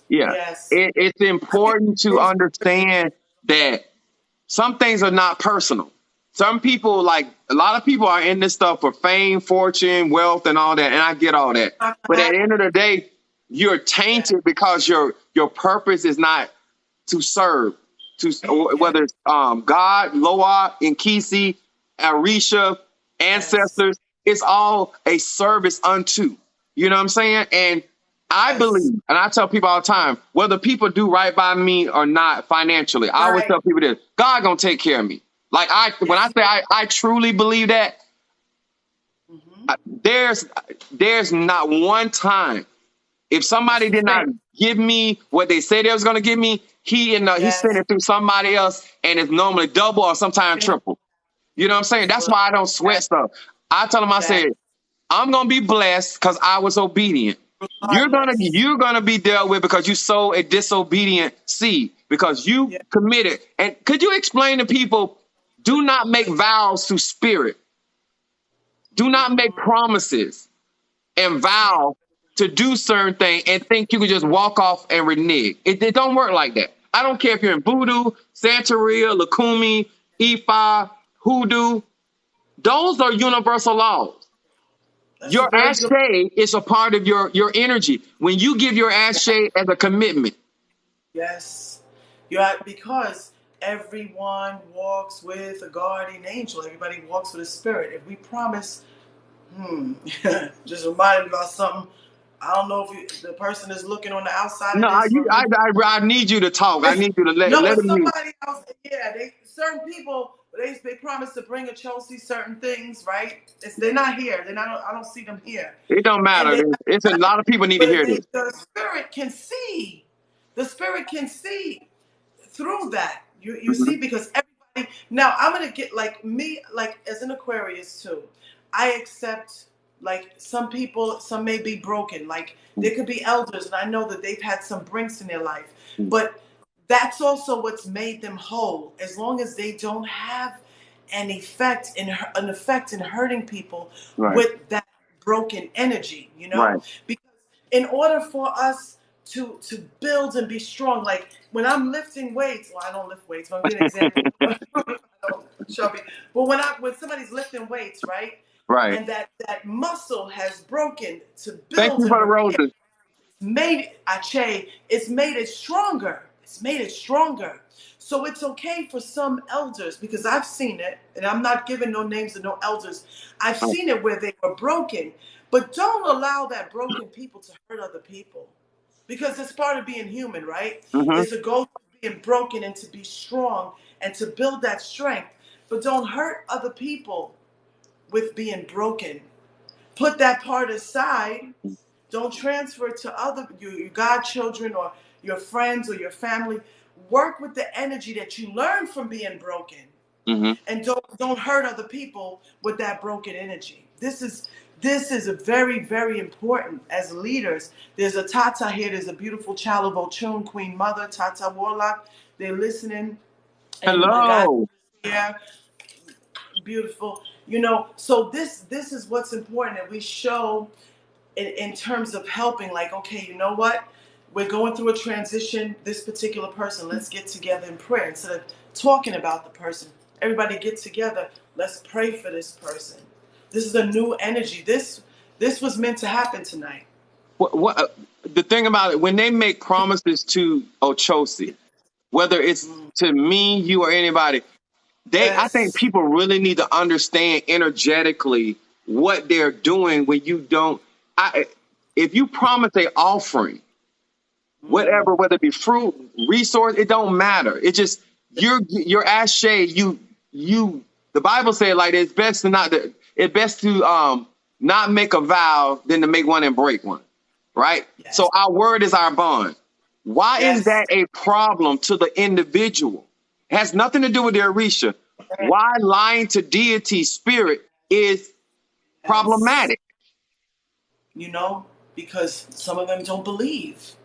Yeah. Yes. It's important to understand that some things are not personal. some people, like a lot of people are in this stuff for fame, fortune, wealth, and all that. And I get all that. Not But gonna at the end happen. of the day, you're Yeah. tainted because your purpose is not to serve, to Yeah. whether it's God, Loa, Nkisi, Arisha, Yes. ancestors. It's all a service unto. You know what I'm saying? And I Yes. believe, and I tell people all the time, whether people do right by me or not financially, I always Right. tell people this: God gonna take care of me. Like when I Yes. say I truly believe that, Mm-hmm. there's not one time if That's somebody the did not thing. give me what they said they was gonna give me, he sent Yes. it through somebody else, and it's normally double or sometimes triple. You know what I'm saying? That's Well, why I don't sweat that stuff. I tell them, I that said, I'm gonna be blessed because I was obedient. regardless. You're gonna be dealt with because you sowed a disobedient seed because you Yeah. committed. And could you explain to people? Do not make vows to spirit. Do not make Mm, promises and say vow to do certain things and think you can just walk off and renege. It don't work like that. I don't care if you're in voodoo, Santeria, Lakumi, Ifa, hoodoo. Those are universal laws. that's a Your very good. ashe is a part of your energy. When you give your ashe as a commitment, Yes. You are, because everyone walks with a guardian angel. Everybody walks with a spirit. If we promise, just reminded me about something. I don't know if the person is looking on the outside no, of this for me. I need you to talk. I need you to No, let but them use. somebody else, yeah, they certain people they promise to bring a Chelsea certain things, right? They're not here. They're not. I don't see them here, It don't and matter. they. It's a lot of people need to But hear this. the spirit can see. The spirit can see through that. You Mhm. see, because everybody. Now I'm gonna get like me, like as an Aquarius too. I accept like some people. Some may be broken. Like there could be elders, and I know that they've had some brinks in their life, but that's also what's made them whole. As long as they don't have an effect in hurting people Right, with that broken energy, you know? right. Because in order for us to build and be strong, like when I'm lifting weights, well, I don't lift weights, but I'm giving an example. Chubby. But when somebody's lifting weights, right? Right. And that muscle has broken to Thank build you and for the repair, roses. made Ache, it's made it stronger. It's made it stronger. So it's okay for some elders, because I've seen it, and I'm not giving no names of no elders. I've seen it where they were broken, but don't allow that broken people to hurt other people, because it's part of being human, right? Mm-hmm. It's a goal to being broken and to be strong and to build that strength, but don't hurt other people with being broken. Put that part aside. Don't transfer it to your godchildren or your friends or your family. Work with the energy that you learned from being broken, Mm-hmm. and don't hurt other people with that broken energy. This is a very, very important as leaders. There's a Tata here. There's a beautiful child of Ochun, Queen Mother, Tata Warlock. They're listening, and my God Hello. is here. Beautiful. So this is what's important, that we show in terms of helping, like, okay, you know what? We're going through a transition. This particular person, let's get together in prayer. Instead of talking about the person, everybody get together. Let's pray for this person. This is a new energy. This was meant to happen tonight. What the thing about it, when they make promises to Ochosi, whether it's Mm. to me, you, or anybody, I think Yes. people really need to understand energetically what they're doing when you don't. If you promise a offering, Mm. whatever, whether it be fruit, resource, it don't matter. It just your ashe. You. The Bible said like it's best to not make a vow than to make one and break one, right? Yes. So our word is our bond. Why is Yes. that a problem to the individual? It has nothing to do with their Orisha. Why lying to deity spirit is Yes. problematic. Because some of them don't believe.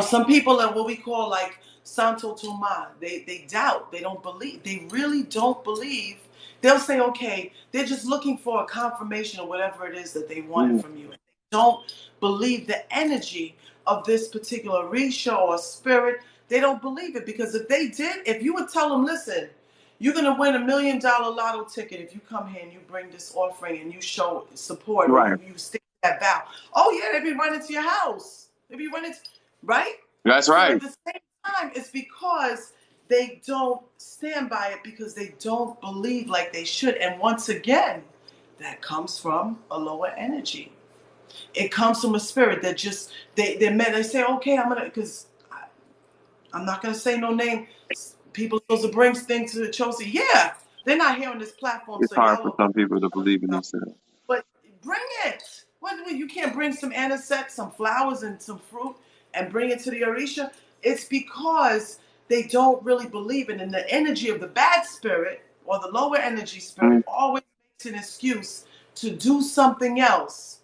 Some people are what we call like Santo Toma. They doubt. They don't believe. They really don't believe. They'll say, okay, they're just looking for a confirmation of whatever it is that they wanted Mm, from you. And they don't believe the energy of this particular Risha or spirit. They don't believe it, because if they did, if you would tell them, listen, You're going to win $1 million lotto ticket if you come here and you bring this offering and you show support, or Right. you stick that vow. Oh, yeah, they be running to your house. They be running, right? That's So right. at the same time, it's because they don't stand by it, because they don't believe like they should. And once again, that comes from a lower energy. It comes from a spirit that just, they're meant, they say, okay, I'm going to, because I'm not going to say no name. People supposed to bring things to the Chelsea. Yeah, they're not here on this platform, It's so hard y'all for will some people to believe in themselves. but bring it. What, you can't bring some anisette, some flowers, and some fruit and bring it to the Orisha? It's because they don't really believe it. And the energy of the bad spirit, or the lower energy spirit, always makes an excuse to do something else,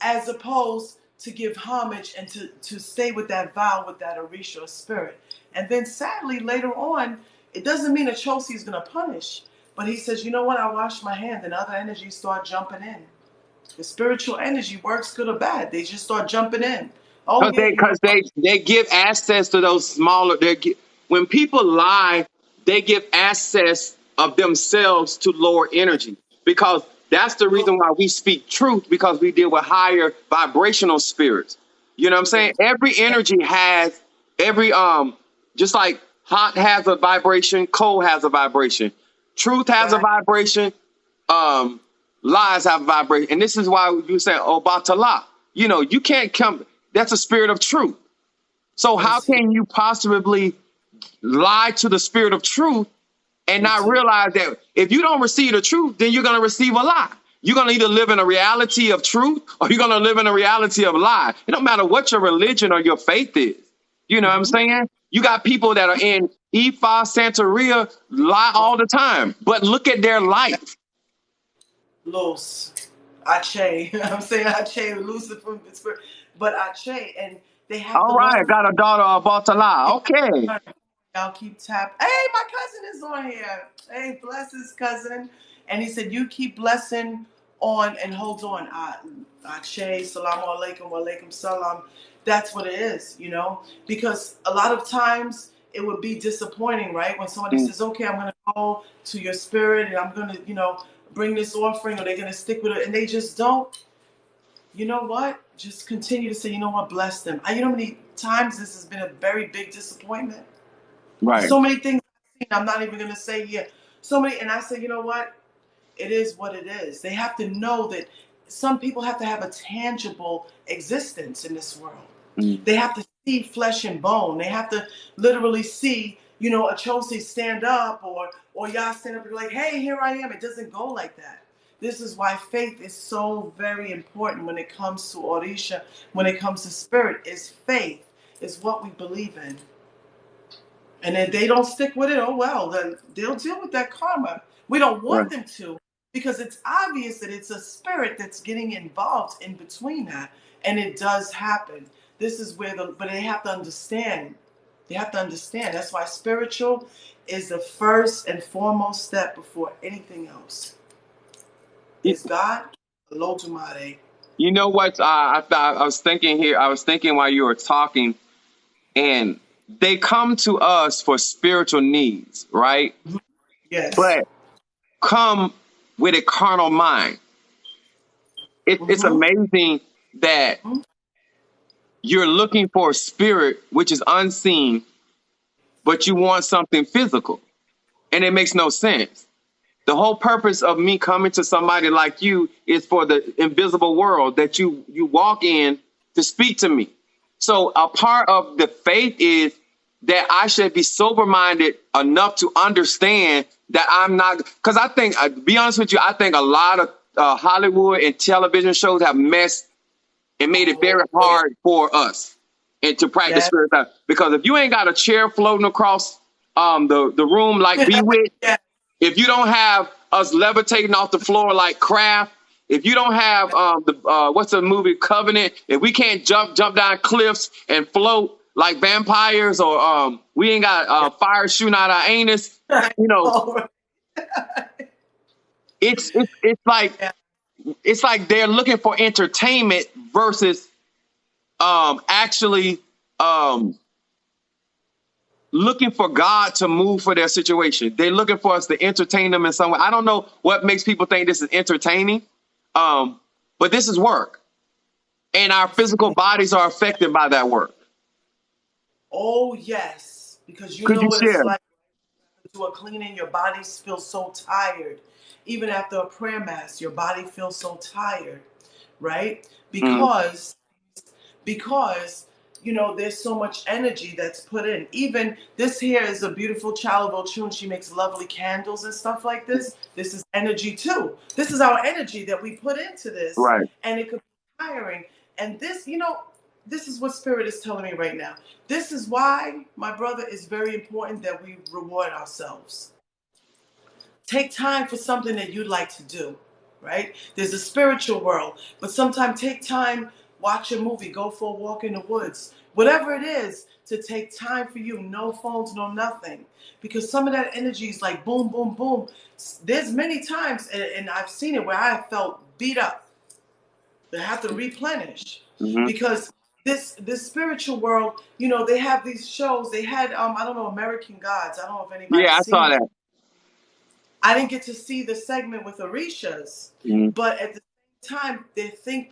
as opposed to give homage and to stay with that vow, with that Orisha spirit. And then sadly, later on, it doesn't mean that Chelsea is going to punish. But he says, you know what? I wash my hands, and other energies start jumping in. The spiritual energy works good or bad. They just start jumping in. Oh, yeah, you know. Because they give access to those smaller. When people lie, they give access of themselves to lower energy, because that's the reason why we speak truth, because we deal with higher vibrational spirits. You know what I'm saying? Every energy has every just like hot has a vibration, cold has a vibration, truth has a Right. vibration, um lies have a vibration. And this is why you say, oh, batala. You know, you can't come. That's a spirit of truth. So how Yes, can you possibly lie to the spirit of truth and not into realize that if you don't receive the truth, then you're going to receive a lie? You're going to either live in a reality of truth, or you're going to live in a reality of lie. It don't matter what your religion or your faith is. You know what I'm saying? You got people that are in Ifa, Santeria, lie all the time, but look at their life. Los Ache. I'm saying Ache, Lucifer, spirit, but Ache, and they have All to right, learn. got a daughter of Batala. Okay. Y'all keep tapping. Hey, my cousin is on here. Hey, bless his cousin. And he said, you keep blessing on and hold on. Ache, salamu alaikum, wa alaikum salam. That's what it is, you know? Because a lot of times it would be disappointing, right? When somebody says, okay, I'm going to go to your spirit and I'm going to, bring this offering, or they're going to stick with it. And they just don't. You know what? Just continue to say, you know what? Bless them. You know how many times this has been a very big disappointment? Right. So many things I've seen, I'm not even going to say here. So many, and I say, you know what? It is what it is. They have to know that some people have to have a tangible existence in this world. Mm. They have to see flesh and bone. They have to literally see, a Chelsea stand up, or y'all stand up and be like, hey, here I am. It doesn't go like that. This is why faith is so very important when it comes to Orisha, when it comes to spirit, is faith, is what we believe in. And if they don't stick with it, oh well, then they'll deal with that karma. We don't Right. want them to, because it's obvious that it's a spirit that's getting involved in between that. And it does happen. This is where but they have to understand. They have to understand. That's why spiritual is the first and foremost step before anything else. You, Is God, Lodumare. you know what? I was thinking here. I was thinking while you were talking, and they come to us for spiritual needs, right? Yes. But come with a carnal mind. It's Mm-hmm. amazing that Mm-hmm. you're looking for a spirit which is unseen, but you want something physical, and it makes no sense. The whole purpose of me coming to somebody like you is for the invisible world that you walk in to speak to me. So a part of the faith is that I should be sober minded enough to understand that I'm not, because I think, to be honest with you, I think a lot of Hollywood and television shows have messed and made it very Oh, hard for us and to practice yes. spirit. Because if you ain't got a chair floating across the room like Bewitched, Yes. if you don't have us levitating off the floor like Craft, if you don't have what's the movie Covenant, if we can't jump down cliffs and float like vampires, or we ain't got fire shooting out our anus, you know, Oh, it's like yeah. it's like they're looking for entertainment versus actually um looking for God to move for their situation. They're looking for us to entertain them in some way. I don't know what makes people think this is entertaining, but this is work. And our physical bodies are affected by that work. Oh, yes. Because you Could know you what it's share? like to do a cleaning. Your body feels so tired. Even after a prayer mass, your body feels so tired, right? Mm, Because you know there's so much energy that's put in. Even this here is a beautiful child of Ochun. She makes lovely candles and stuff like this is energy too. This is our energy that we put into this, right. and it could be tiring. And this, you know, this is what spirit is telling me right now. This is why, my brother, it's very important that we reward ourselves. Take time for something that you'd like to do, right? There's a spiritual world, but sometimes take time, watch a movie, go for a walk in the woods, whatever it is, to take time for you. No phones, no nothing. Because some of that energy is like boom, boom, boom. There's many times, and I've seen it where I have felt beat up. They have to replenish Hmm. because this spiritual world, you know, they have these shows. They had I don't know, American Gods. I don't know if Yeah, anybody's I saw seen it. that. I didn't get to see the segment with Orisha's, Hmm. but at the same time,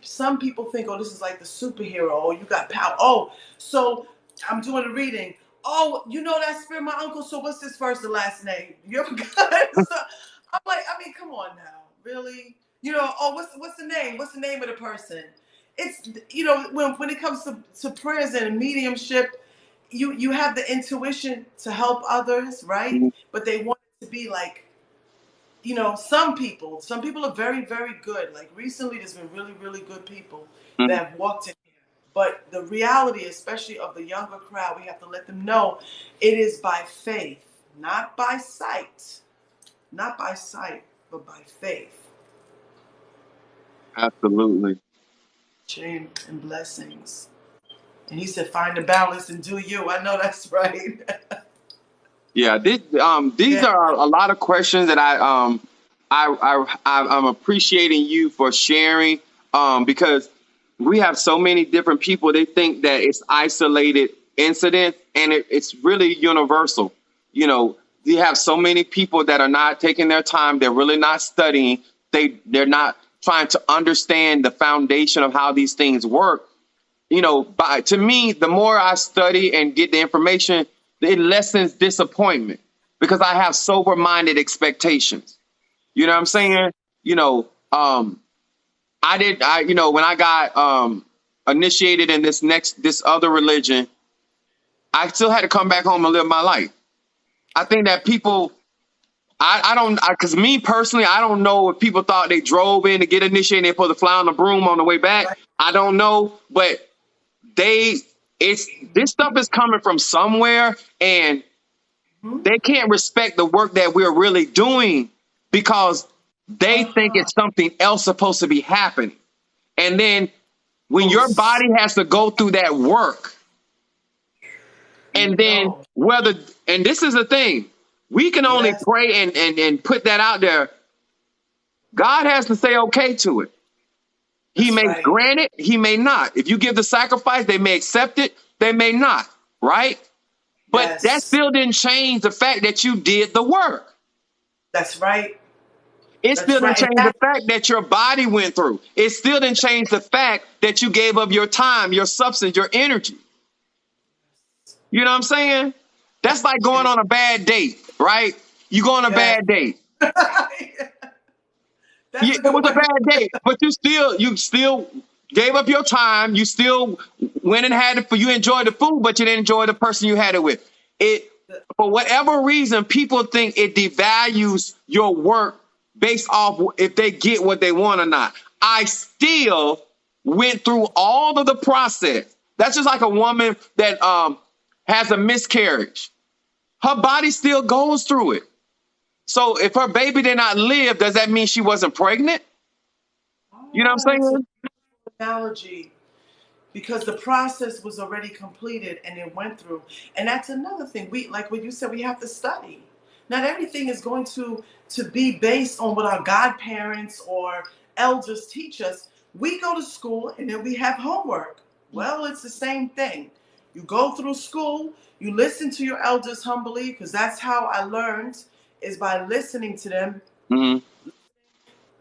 some people think, oh, this is like the superhero. Oh, you got power. Oh, so I'm doing a reading. Oh, you know that spirit, my uncle. So what's his first and last name? You're good. So I'm like, I mean, come on now, really? You know, oh, what's the name? What's the name of the person? It's, you know, when it comes to prayers and mediumship, you have the intuition to help others, right? But they want it to be like, you know, some people are very, very good. Like recently, there's been really, really good people that have walked in here. But the reality, especially of the younger crowd, we have to let them know it is by faith, not by sight. Not by sight, but by faith. Absolutely. Shame and blessings. And he said, find the balance and do you. I know that's right. Yeah, these Yeah. are a lot of questions that I'm appreciating you for sharing, because we have so many different people. They think that it's isolated incident, and it's really universal. You know, you have so many people that are not taking their time. They're really not studying. They're not trying to understand the foundation of how these things work. You know, to me, the more I study and get the information, it lessens disappointment because I have sober-minded expectations. You know what I'm saying? You know, when I got initiated in this other religion, I still had to come back home and live my life. I think that people, because me personally, I don't know if people thought they drove in to get initiated and supposed to fly on the broom on the way back. Right. I don't know, but this stuff is coming from somewhere, and Hmm? they can't respect the work that we're really doing because they think Uh-huh. it's something else supposed to be happening. And then when Oh, your body has to go through that work, you and then know. and this is the thing, we can only Yes, pray and put that out there. God has to say okay to it. He that's may right. grant it, he may not. If you give the sacrifice, they may accept it, they may not, right? But that Yes, still didn't change the fact that you did the work. that's right. It still That's didn't right. And change the fact that your body went through. It still didn't change the fact that you gave up your time, your substance, your energy. You know what I'm saying? That's like going on a bad date, right? You go on a yes. bad date. That's Yeah, a it good was a way to bad put date, but you still gave up your time. You still went and had it for you enjoyed the food, but you didn't enjoy the person you had it with. It it. For whatever reason, people think it devalues your work based off if they get what they want or not. I still went through all of the process. That's just like a woman that has a miscarriage. Her body still goes through it. So if her baby did not live, does that mean she wasn't pregnant? You know what Oh, I'm that's a saying? analogy because the process was already completed and it went through. And that's another thing. We, like what you said, we have to study. Not everything is going to be based on what our godparents or elders teach us. We go to school and then we have homework. Well, it's the same thing. You go through school, you listen to your elders humbly, because that's how I learned, is by listening to them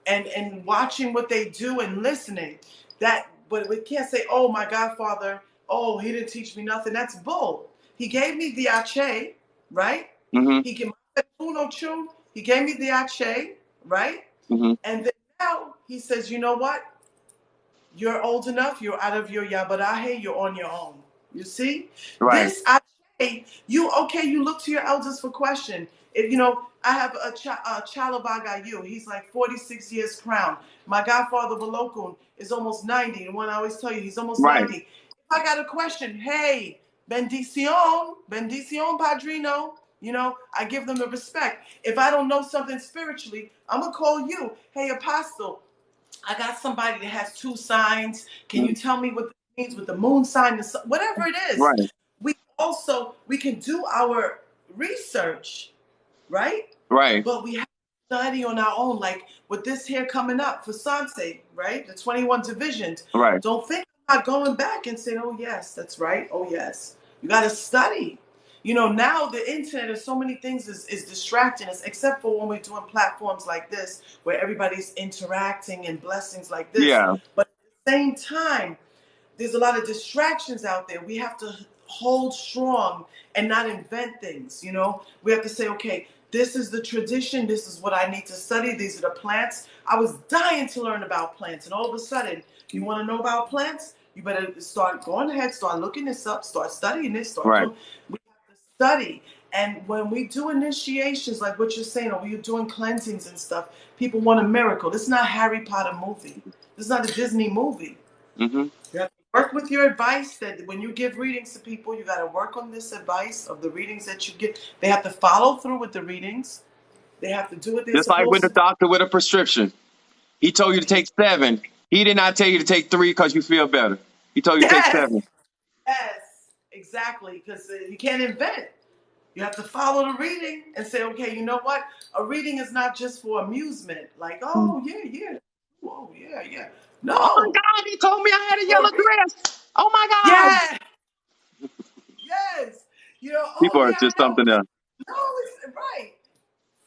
and watching what they do and listening. But we can't say, oh, my godfather, oh, he didn't teach me nothing. That's bull. He gave me the ache, right? He gave me he gave me the ache, right? And then now he says, you know what? You're old enough. You're out of your yabarahe. You're on your own. You see? Right. This ache, you look to your elders for question. If I have a Chalabagayu. He's like 46 years crowned. My godfather Balokun is almost 90. The one I always tell you, he's almost Right. 90. If I got a question, hey, bendición, padrino. I give them the respect. If I don't know something spiritually, I'm gonna call you. Hey, apostle, I got somebody that has 2 signs. Can you tell me what this means with the moon sign, whatever it is? Right. We can do our research, right? Right. But we have to study on our own, like with this here coming up for Sanse, right? The 21 divisions. Right. Don't think I'm not going back and saying, oh, yes, that's right. Oh, yes. You got to study. Now the internet and so many things is distracting us, except for when we're doing platforms like this, where everybody's interacting and blessings like this. Yeah. But at the same time, there's a lot of distractions out there. We have to hold strong and not invent things. We have to say, okay, this is the tradition. This is what I need to study. These are the plants. I was dying to learn about plants. And all of a sudden, you want to know about plants? You better start going ahead, start looking this up, start studying this, Right. We have to study. And when we do initiations, like what you're saying, or when you're doing cleansings and stuff, people want a miracle. This is not a Harry Potter movie. This is not a Disney movie. You have to work with your advice, that when you give readings to people, you got to work on this advice of the readings that you get. They have to follow through with the readings. They have to do what they're Just like with supposed the to. doctor with a prescription. He told you to take 7. He did not tell you to take 3 because you feel better. He told you to take 7. Yes, exactly, because you can't invent. You have to follow the reading and say, okay, you know what? A reading is not just for amusement. Like, oh, yeah. Oh, yeah. No. Oh my God, he told me I had a yellow dress. Oh my God. Yeah. Yes. People Oh, are yeah, just I know. something else. No, it's right.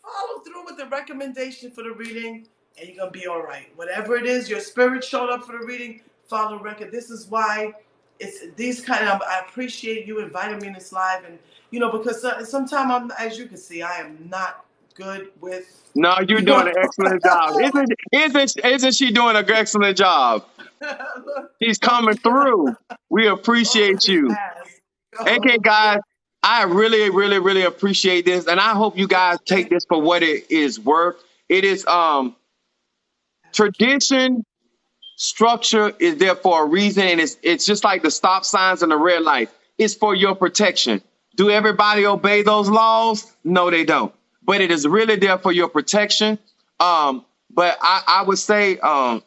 Follow through with the recommendation for the reading, and you're going to be all right. Whatever it is, your spirit showed up for the reading, follow record. This is why it's these kind of, I appreciate you inviting me in this live. And, because sometimes, as you can see, I am not good with, No, you're doing an excellent job. Isn't she doing an excellent job? She's Don't coming keep it through. We appreciate this you. ass. Okay, guys, I really, really, really appreciate this. And I hope you guys take this for what it is worth. It is tradition, structure is there for a reason, and it's just like the stop signs and the red light. It's for your protection. Do everybody obey those laws? No, they don't. But it is really there for your protection. But I would say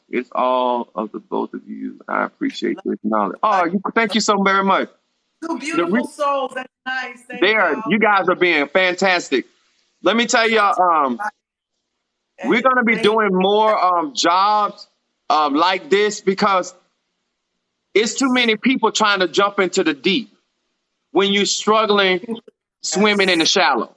it's all of the both of you. I appreciate this knowledge. Oh, thank you so very much. 2 beautiful souls. That's nice. Thank You y'all. guys are being fantastic. Let me tell y'all, we're gonna be doing more jobs like this because it's too many people trying to jump into the deep when you're struggling swimming in the shallow.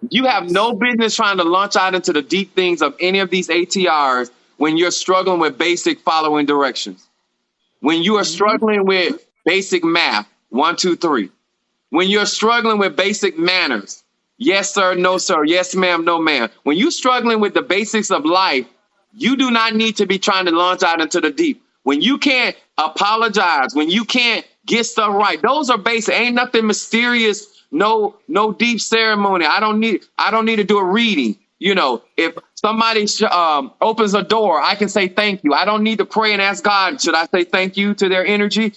You have no business trying to launch out into the deep things of any of these ATRs when you're struggling with basic following directions. When you are struggling with basic math, 1, 2, 3. When you're struggling with basic manners, yes, sir, no, sir, yes, ma'am, no, ma'am. When you're struggling with the basics of life, you do not need to be trying to launch out into the deep. When you can't apologize, when you can't get stuff right, those are basic. Ain't nothing mysterious. No deep ceremony. I don't need to do a reading. If somebody opens a door, I can say thank you. I don't need to pray and ask God, should I say thank you to their energy?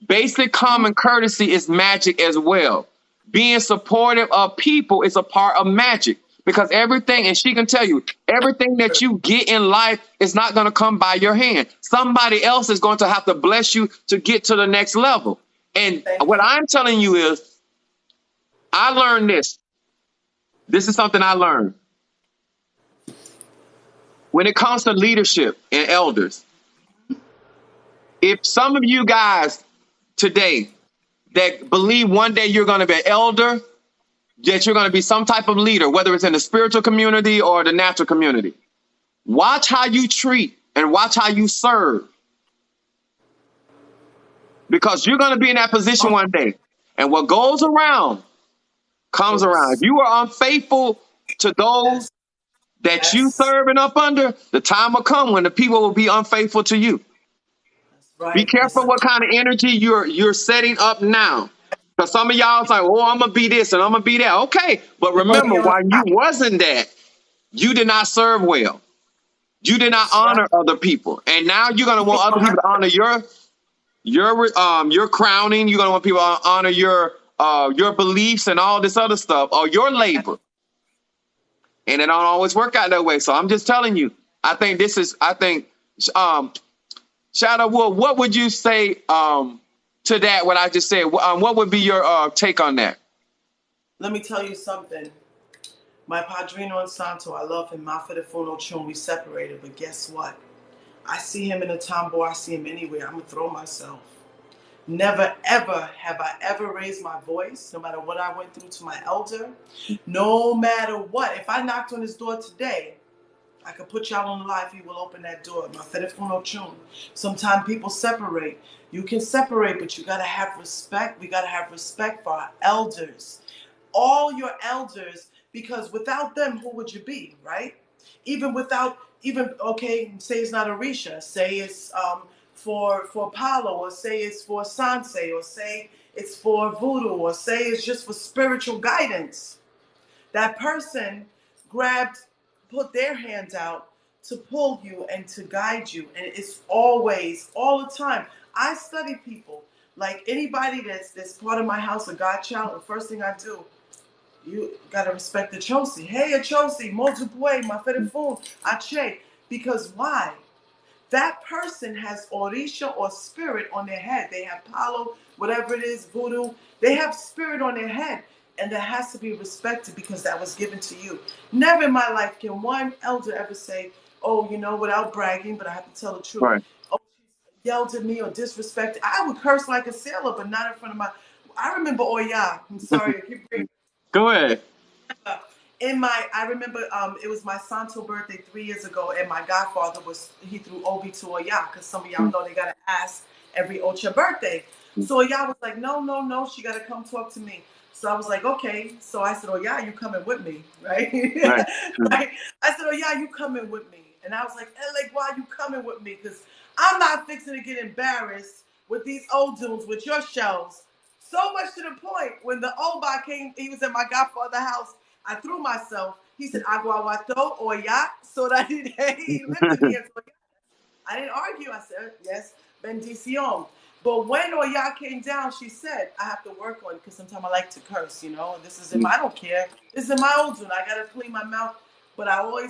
Basic common courtesy is magic as well. Being supportive of people is a part of magic because everything, and she can tell you, everything that you get in life is not going to come by your hand. Somebody else is going to have to bless you to get to the next level. And what I'm telling you is, I learned this. This is something I learned. When it comes to leadership and elders, if some of you guys today that believe one day you're going to be an elder, that you're going to be some type of leader, whether it's in the spiritual community or the natural community. Watch how you treat and watch how you serve, because you're going to be in that position one day. And what goes around comes around. If you are unfaithful to those that you serve and up under, the time will come when the people will be unfaithful to you. Be careful what kind of energy you're setting up now. Because some of y'all say, oh, I'm going to be this and I'm going to be that. Okay. But remember, while you wasn't that, you did not serve well. You did not honor other people. And now you're going to want other people to honor your crowning. You're going to want people to honor your beliefs and all this other stuff, or your labor. And it don't always work out that way. So I'm just telling you, Shadow Wolf, what would you say to that, what I just said? What would be your take on that? Let me tell you something. My Padrino and Santo, I love him. My Fedefuno Chun, we separated. But guess what? I see him in a tambo. I see him anywhere. I'm going to throw myself. Never, ever have I ever raised my voice, no matter what I went through, to my elder. No matter what. If I knocked on his door today, I could put y'all on live. He will open that door. My Fedefuno Chun. Sometimes people separate. You can separate, but you got to have respect. We got to have respect for our elders. All your elders, because without them, who would you be, right? Okay, say it's not Orisha. Say it's for Apollo, or say it's for Sanse, or say it's for Voodoo, or say it's just for spiritual guidance. That person put their hands out to pull you and to guide you. And it's always, all the time. I study people. Like anybody that's part of my house, a godchild, the first thing I do, you got to respect the Chosi. Hey, a Chosi, Mojupue, Mafedefun, Ache. Because why? That person has Orisha or spirit on their head. They have Palo, whatever it is, Voodoo. They have spirit on their head. And that has to be respected because that was given to you. Never in my life can one elder ever say, oh, without bragging, but I have to tell the truth. Right. Oh, she yelled at me or disrespected. I would curse like a sailor, but not in front of I remember Oya. I'm sorry. I keep bringing. Go ahead. I remember it was my Santo birthday 3 years ago, and my godfather he threw Obi to Oya, because some of y'all know they gotta ask every Ocha birthday. So Oya was like, no, she gotta come talk to me. So I was like, okay. So I said, Oya, you coming with me, right? Right. Right? I said, Oya, you coming with me? And I was like, why you coming with me? Because I'm not fixing to get embarrassed with these old dudes with your shelves. So much to the point, when the Oba came, he was at my godfather's house. I threw myself. He said, Aguawato or ya, so that he lifted me. I didn't argue. I said, yes, bendición. But when Oya came down, she said, I have to work on it because sometimes I like to curse, This is I don't care. This is in my old one. I got to clean my mouth. But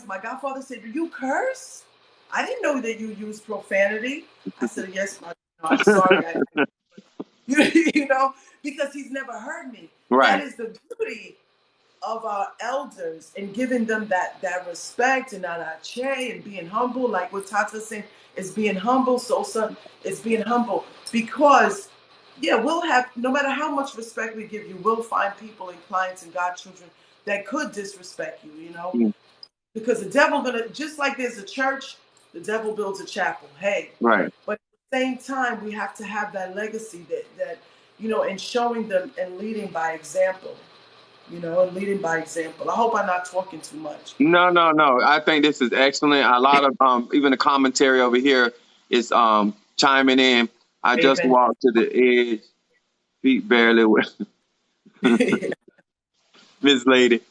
my godfather said, do you curse? I didn't know that you use profanity. I said, yes, I'm sorry. Because he's never heard me. Right. That is the beauty of our elders, and giving them that respect and that che and being humble. Like what Tata said, is being humble. Sosa is being humble, because we'll have, no matter how much respect we give you, we'll find people and clients and godchildren that could disrespect you, because the devil just like there's a church, the devil builds a chapel. Hey, right. But at the same time, we have to have that legacy that and showing them and leading by example. And leading by example. I hope I'm not talking too much. No. I think this is excellent. A lot of even the commentary over here is chiming in. I just walked to the edge, feet barely with Miss Lady.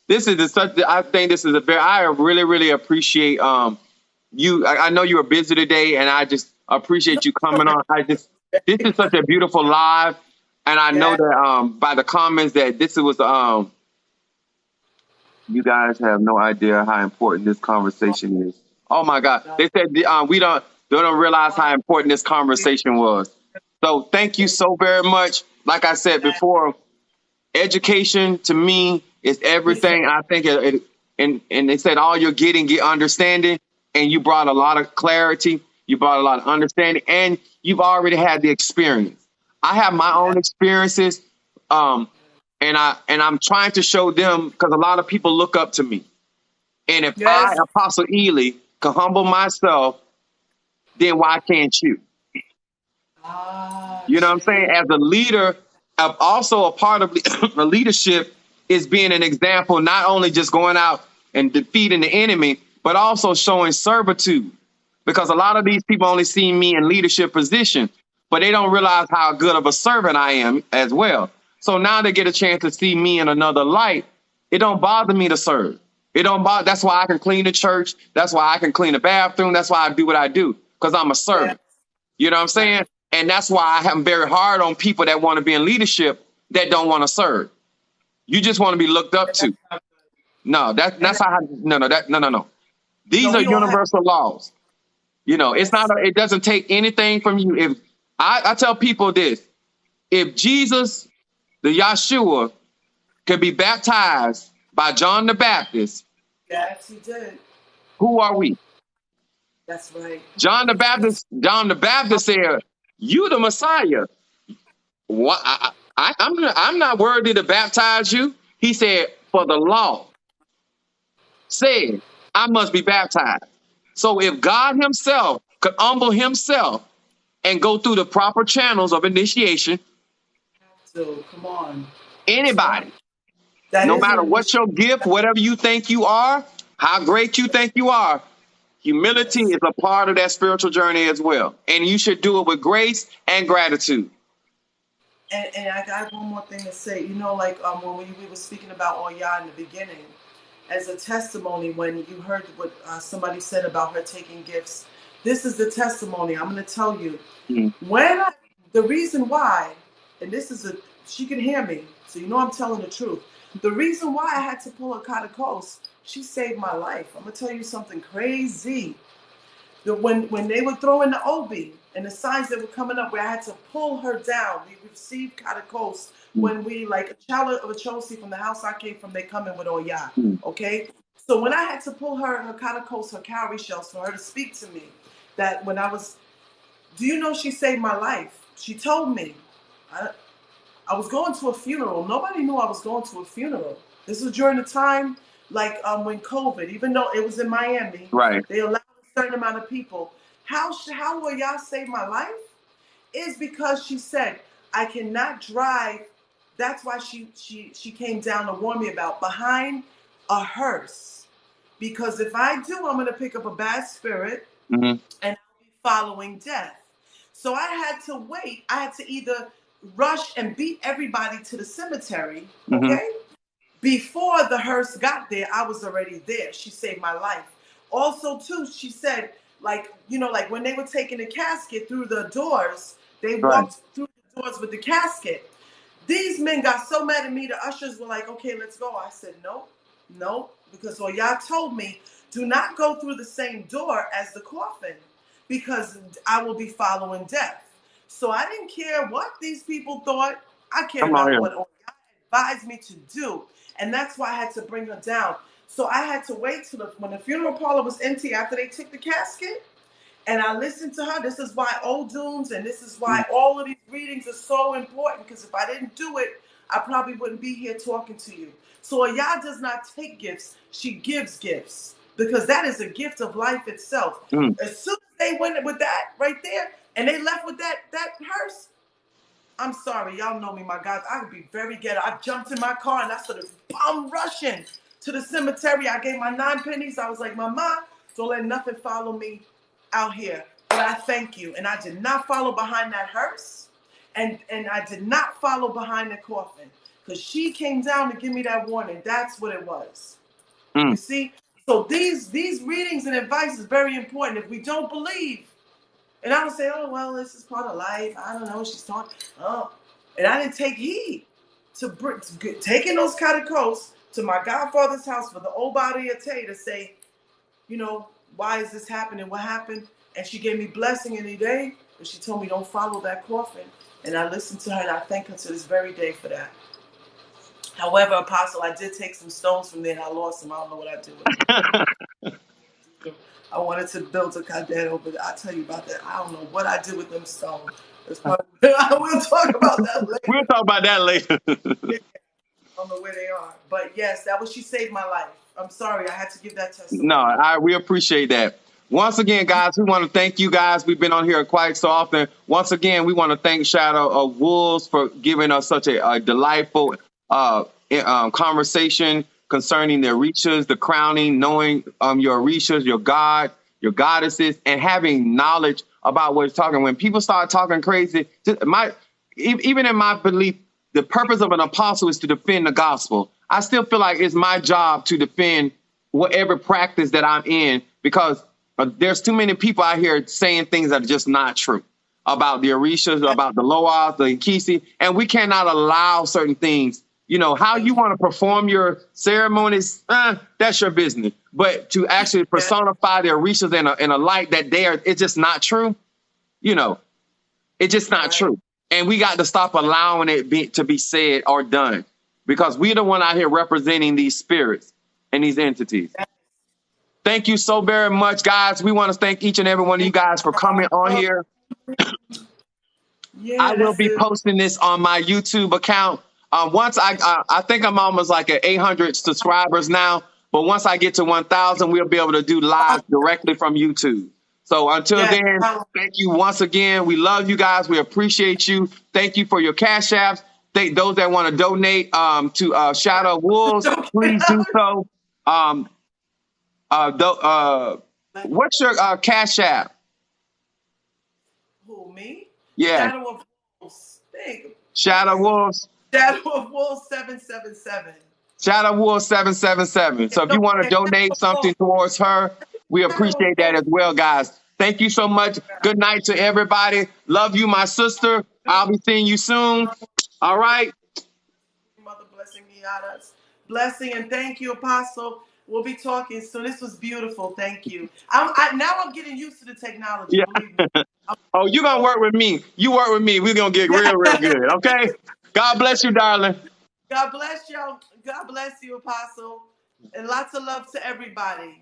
I think this is I really, really appreciate you. I know you were busy today, and I just appreciate you coming on. This is such a beautiful live. And I know that by the comments that this was, you guys have no idea how important this conversation is. Oh my God. They said they don't realize how important this conversation was. So thank you so very much. Like I said before, education to me is everything. I think and they said all you're getting, get understanding. And you brought a lot of clarity. You brought a lot of understanding, and you've already had the experience. I have my own experiences, and I'm trying to show them, because a lot of people look up to me. And if I, Yes. Apostle Ely, can humble myself, then why can't you? Ah, You know what I'm saying? gee. As a leader, also a part of the leadership is being an example, not only just going out and defeating the enemy, but also showing servitude. Because a lot of these people only see me in leadership position, but they don't realize how good of a servant I am as well. So now they get a chance to see me in another light. It don't bother me to serve. It don't bother. That's why I can clean the church. That's why I can clean the bathroom. That's why I do what I do, because I'm a Yes. servant. You know what I'm saying? And that's why I am very hard on people that want to be in leadership that don't want to serve. You just want to be looked up to. No, And that's how. No. These no, are we all have. universal laws. You know, it's Yes. not. It doesn't take anything from you. If I tell people this, if Jesus, the Yahshua, could be baptized by John the Baptist, Yes, he did. who are we? That's right. John the That's Baptist. John the Baptist said, "You the Messiah. What? I'm not worthy to baptize you." He said, "For the law said I must be baptized." So if God Himself could humble Himself and go through the proper channels of initiation, so. Come on. That's right. anybody, That no is an matter what initiative. your gift, whatever you think you are, how great you think you are, humility Yes. is a part of that spiritual journey as well. And you should do it with grace and gratitude. And I got one more thing to say. You know, like when we were speaking about Oya in the beginning, as a testimony, when you heard what somebody said about her taking gifts, this is the testimony. I'm going to tell you. Mm. When I, the reason why, and this is she can hear me, so you know I'm telling the truth. The reason why I had to pull her Carter Coast, she saved my life. I'm going to tell you something crazy. When they were throwing the obi and the signs that were coming up where I had to pull her down, we received catechos Mm. when we, like a child of a Chelsea from the house I came from, they come in with Oya. Mm. Okay? So when I had to pull her catechos, her cowrie shells for her to speak to me, that when I was, do you know she saved my life? She told me. I was going to a funeral. Nobody knew I was going to a funeral. This was during the time, like when COVID, even though it was in Miami, Right. they allowed a certain amount of people. How will y'all save my life? Is because she said, I cannot drive. That's why she came down to warn me about behind a hearse. Because if I do, I'm going to pick up a bad spirit Mm-hmm. and I'll be following death. So I had to wait. I had to either rush and beat everybody to the cemetery, Mm-hmm. okay? Before the hearse got there, I was already there. She saved my life. Also, too, she said, like, you know, like when they were taking the casket through the doors, they Right. walked through the doors with the casket. These men got so mad at me, the ushers were like, okay, let's go. I said, no, because y'all told me, do not go through the same door as the coffin because I will be following death. So I didn't care what these people thought. I cared Come on about here. what y'all advised me to do. And that's why I had to bring her down. So I had to wait till when the funeral parlor was empty after they took the casket. And I listened to her. This is why old dunes and this is why all of these readings are so important. Because if I didn't do it, I probably wouldn't be here talking to you. So Yah does not take gifts. She gives gifts. Because that is a gift of life itself. Mm. As soon as they went with that right there, and they left with that hearse, I'm sorry, y'all know me, my guys. I would be very ghetto. I jumped in my car and I started bomb rushing to the cemetery. I gave my 9 pennies. I was like, Mama, don't let nothing follow me out here. But I thank you. And I did not follow behind that hearse. And I did not follow behind the coffin. Because she came down to give me that warning. That's what it was. Mm. You see? So these readings and advice is very important. If we don't believe, and I would say, oh, well, this is part of life. I don't know what she's talking. Oh. And I didn't take heed to taking those catechos to my godfather's house for the old body of Tay to say, you know, why is this happening? What happened? And she gave me blessing any day, but she told me don't follow that coffin. And I listened to her and I thank her to this very day for that. However, Apostle, I did take some stones from there and I lost them. I don't know what I did with them. I wanted to build a cadero, but I'll tell you about that. I don't know what I did with them stones. We'll talk about that later. We'll talk about that later. I don't know where they are. But yes, she saved my life. I'm sorry. I had to give that testimony. No, we appreciate that. Once again, guys, we want to thank you guys. We've been on here quite so often. Once again, we want to thank Shadow of Wolves for giving us such a delightful conversation concerning the Orishas, the crowning, knowing your Orishas, your God, your goddesses, and having knowledge about what it's talking. When people start talking crazy, even in my belief, the purpose of an apostle is to defend the gospel. I still feel like it's my job to defend whatever practice that I'm in, because there's too many people out here saying things that are just not true about the Orishas, about the Loas, the Ikisi, and we cannot allow certain things. You know, how you want to perform your ceremonies, that's your business. But to actually personify the Orishas in a light that it's just not true. You know, it's just not true. And we got to stop allowing it to be said or done, because we're the one out here representing these spirits and these entities. Thank you so very much, guys. We want to thank each and every one of you guys for coming on here. Yeah, I will be posting this on my YouTube account. Once I think I'm almost like at 800 subscribers now, but once I get to 1,000, we'll be able to do live directly from YouTube. So until then, thank you once again. We love you guys. We appreciate you. Thank you for your cash apps. Thank those that want to donate to Shadow of Wolves. Please do so. What's your cash app? Who, me? Yeah. Shadow of Wolves. Shadow of Wolves. Shadow of Wolves 777. Shadow of Wolves 777. So if you want to donate something towards her, we appreciate that as well, guys. Thank you so much. Good night to everybody. Love you, my sister. I'll be seeing you soon. All right. Mother blessing me out us. Blessing and thank you, Apostle. We'll be talking soon. This was beautiful. Thank you. Now I'm getting used to the technology. Yeah. Believe me. Oh, you're going to work with me. You work with me. We're going to get real good. Okay. God bless you, darling. God bless y'all. God bless you, Apostle. And lots of love to everybody.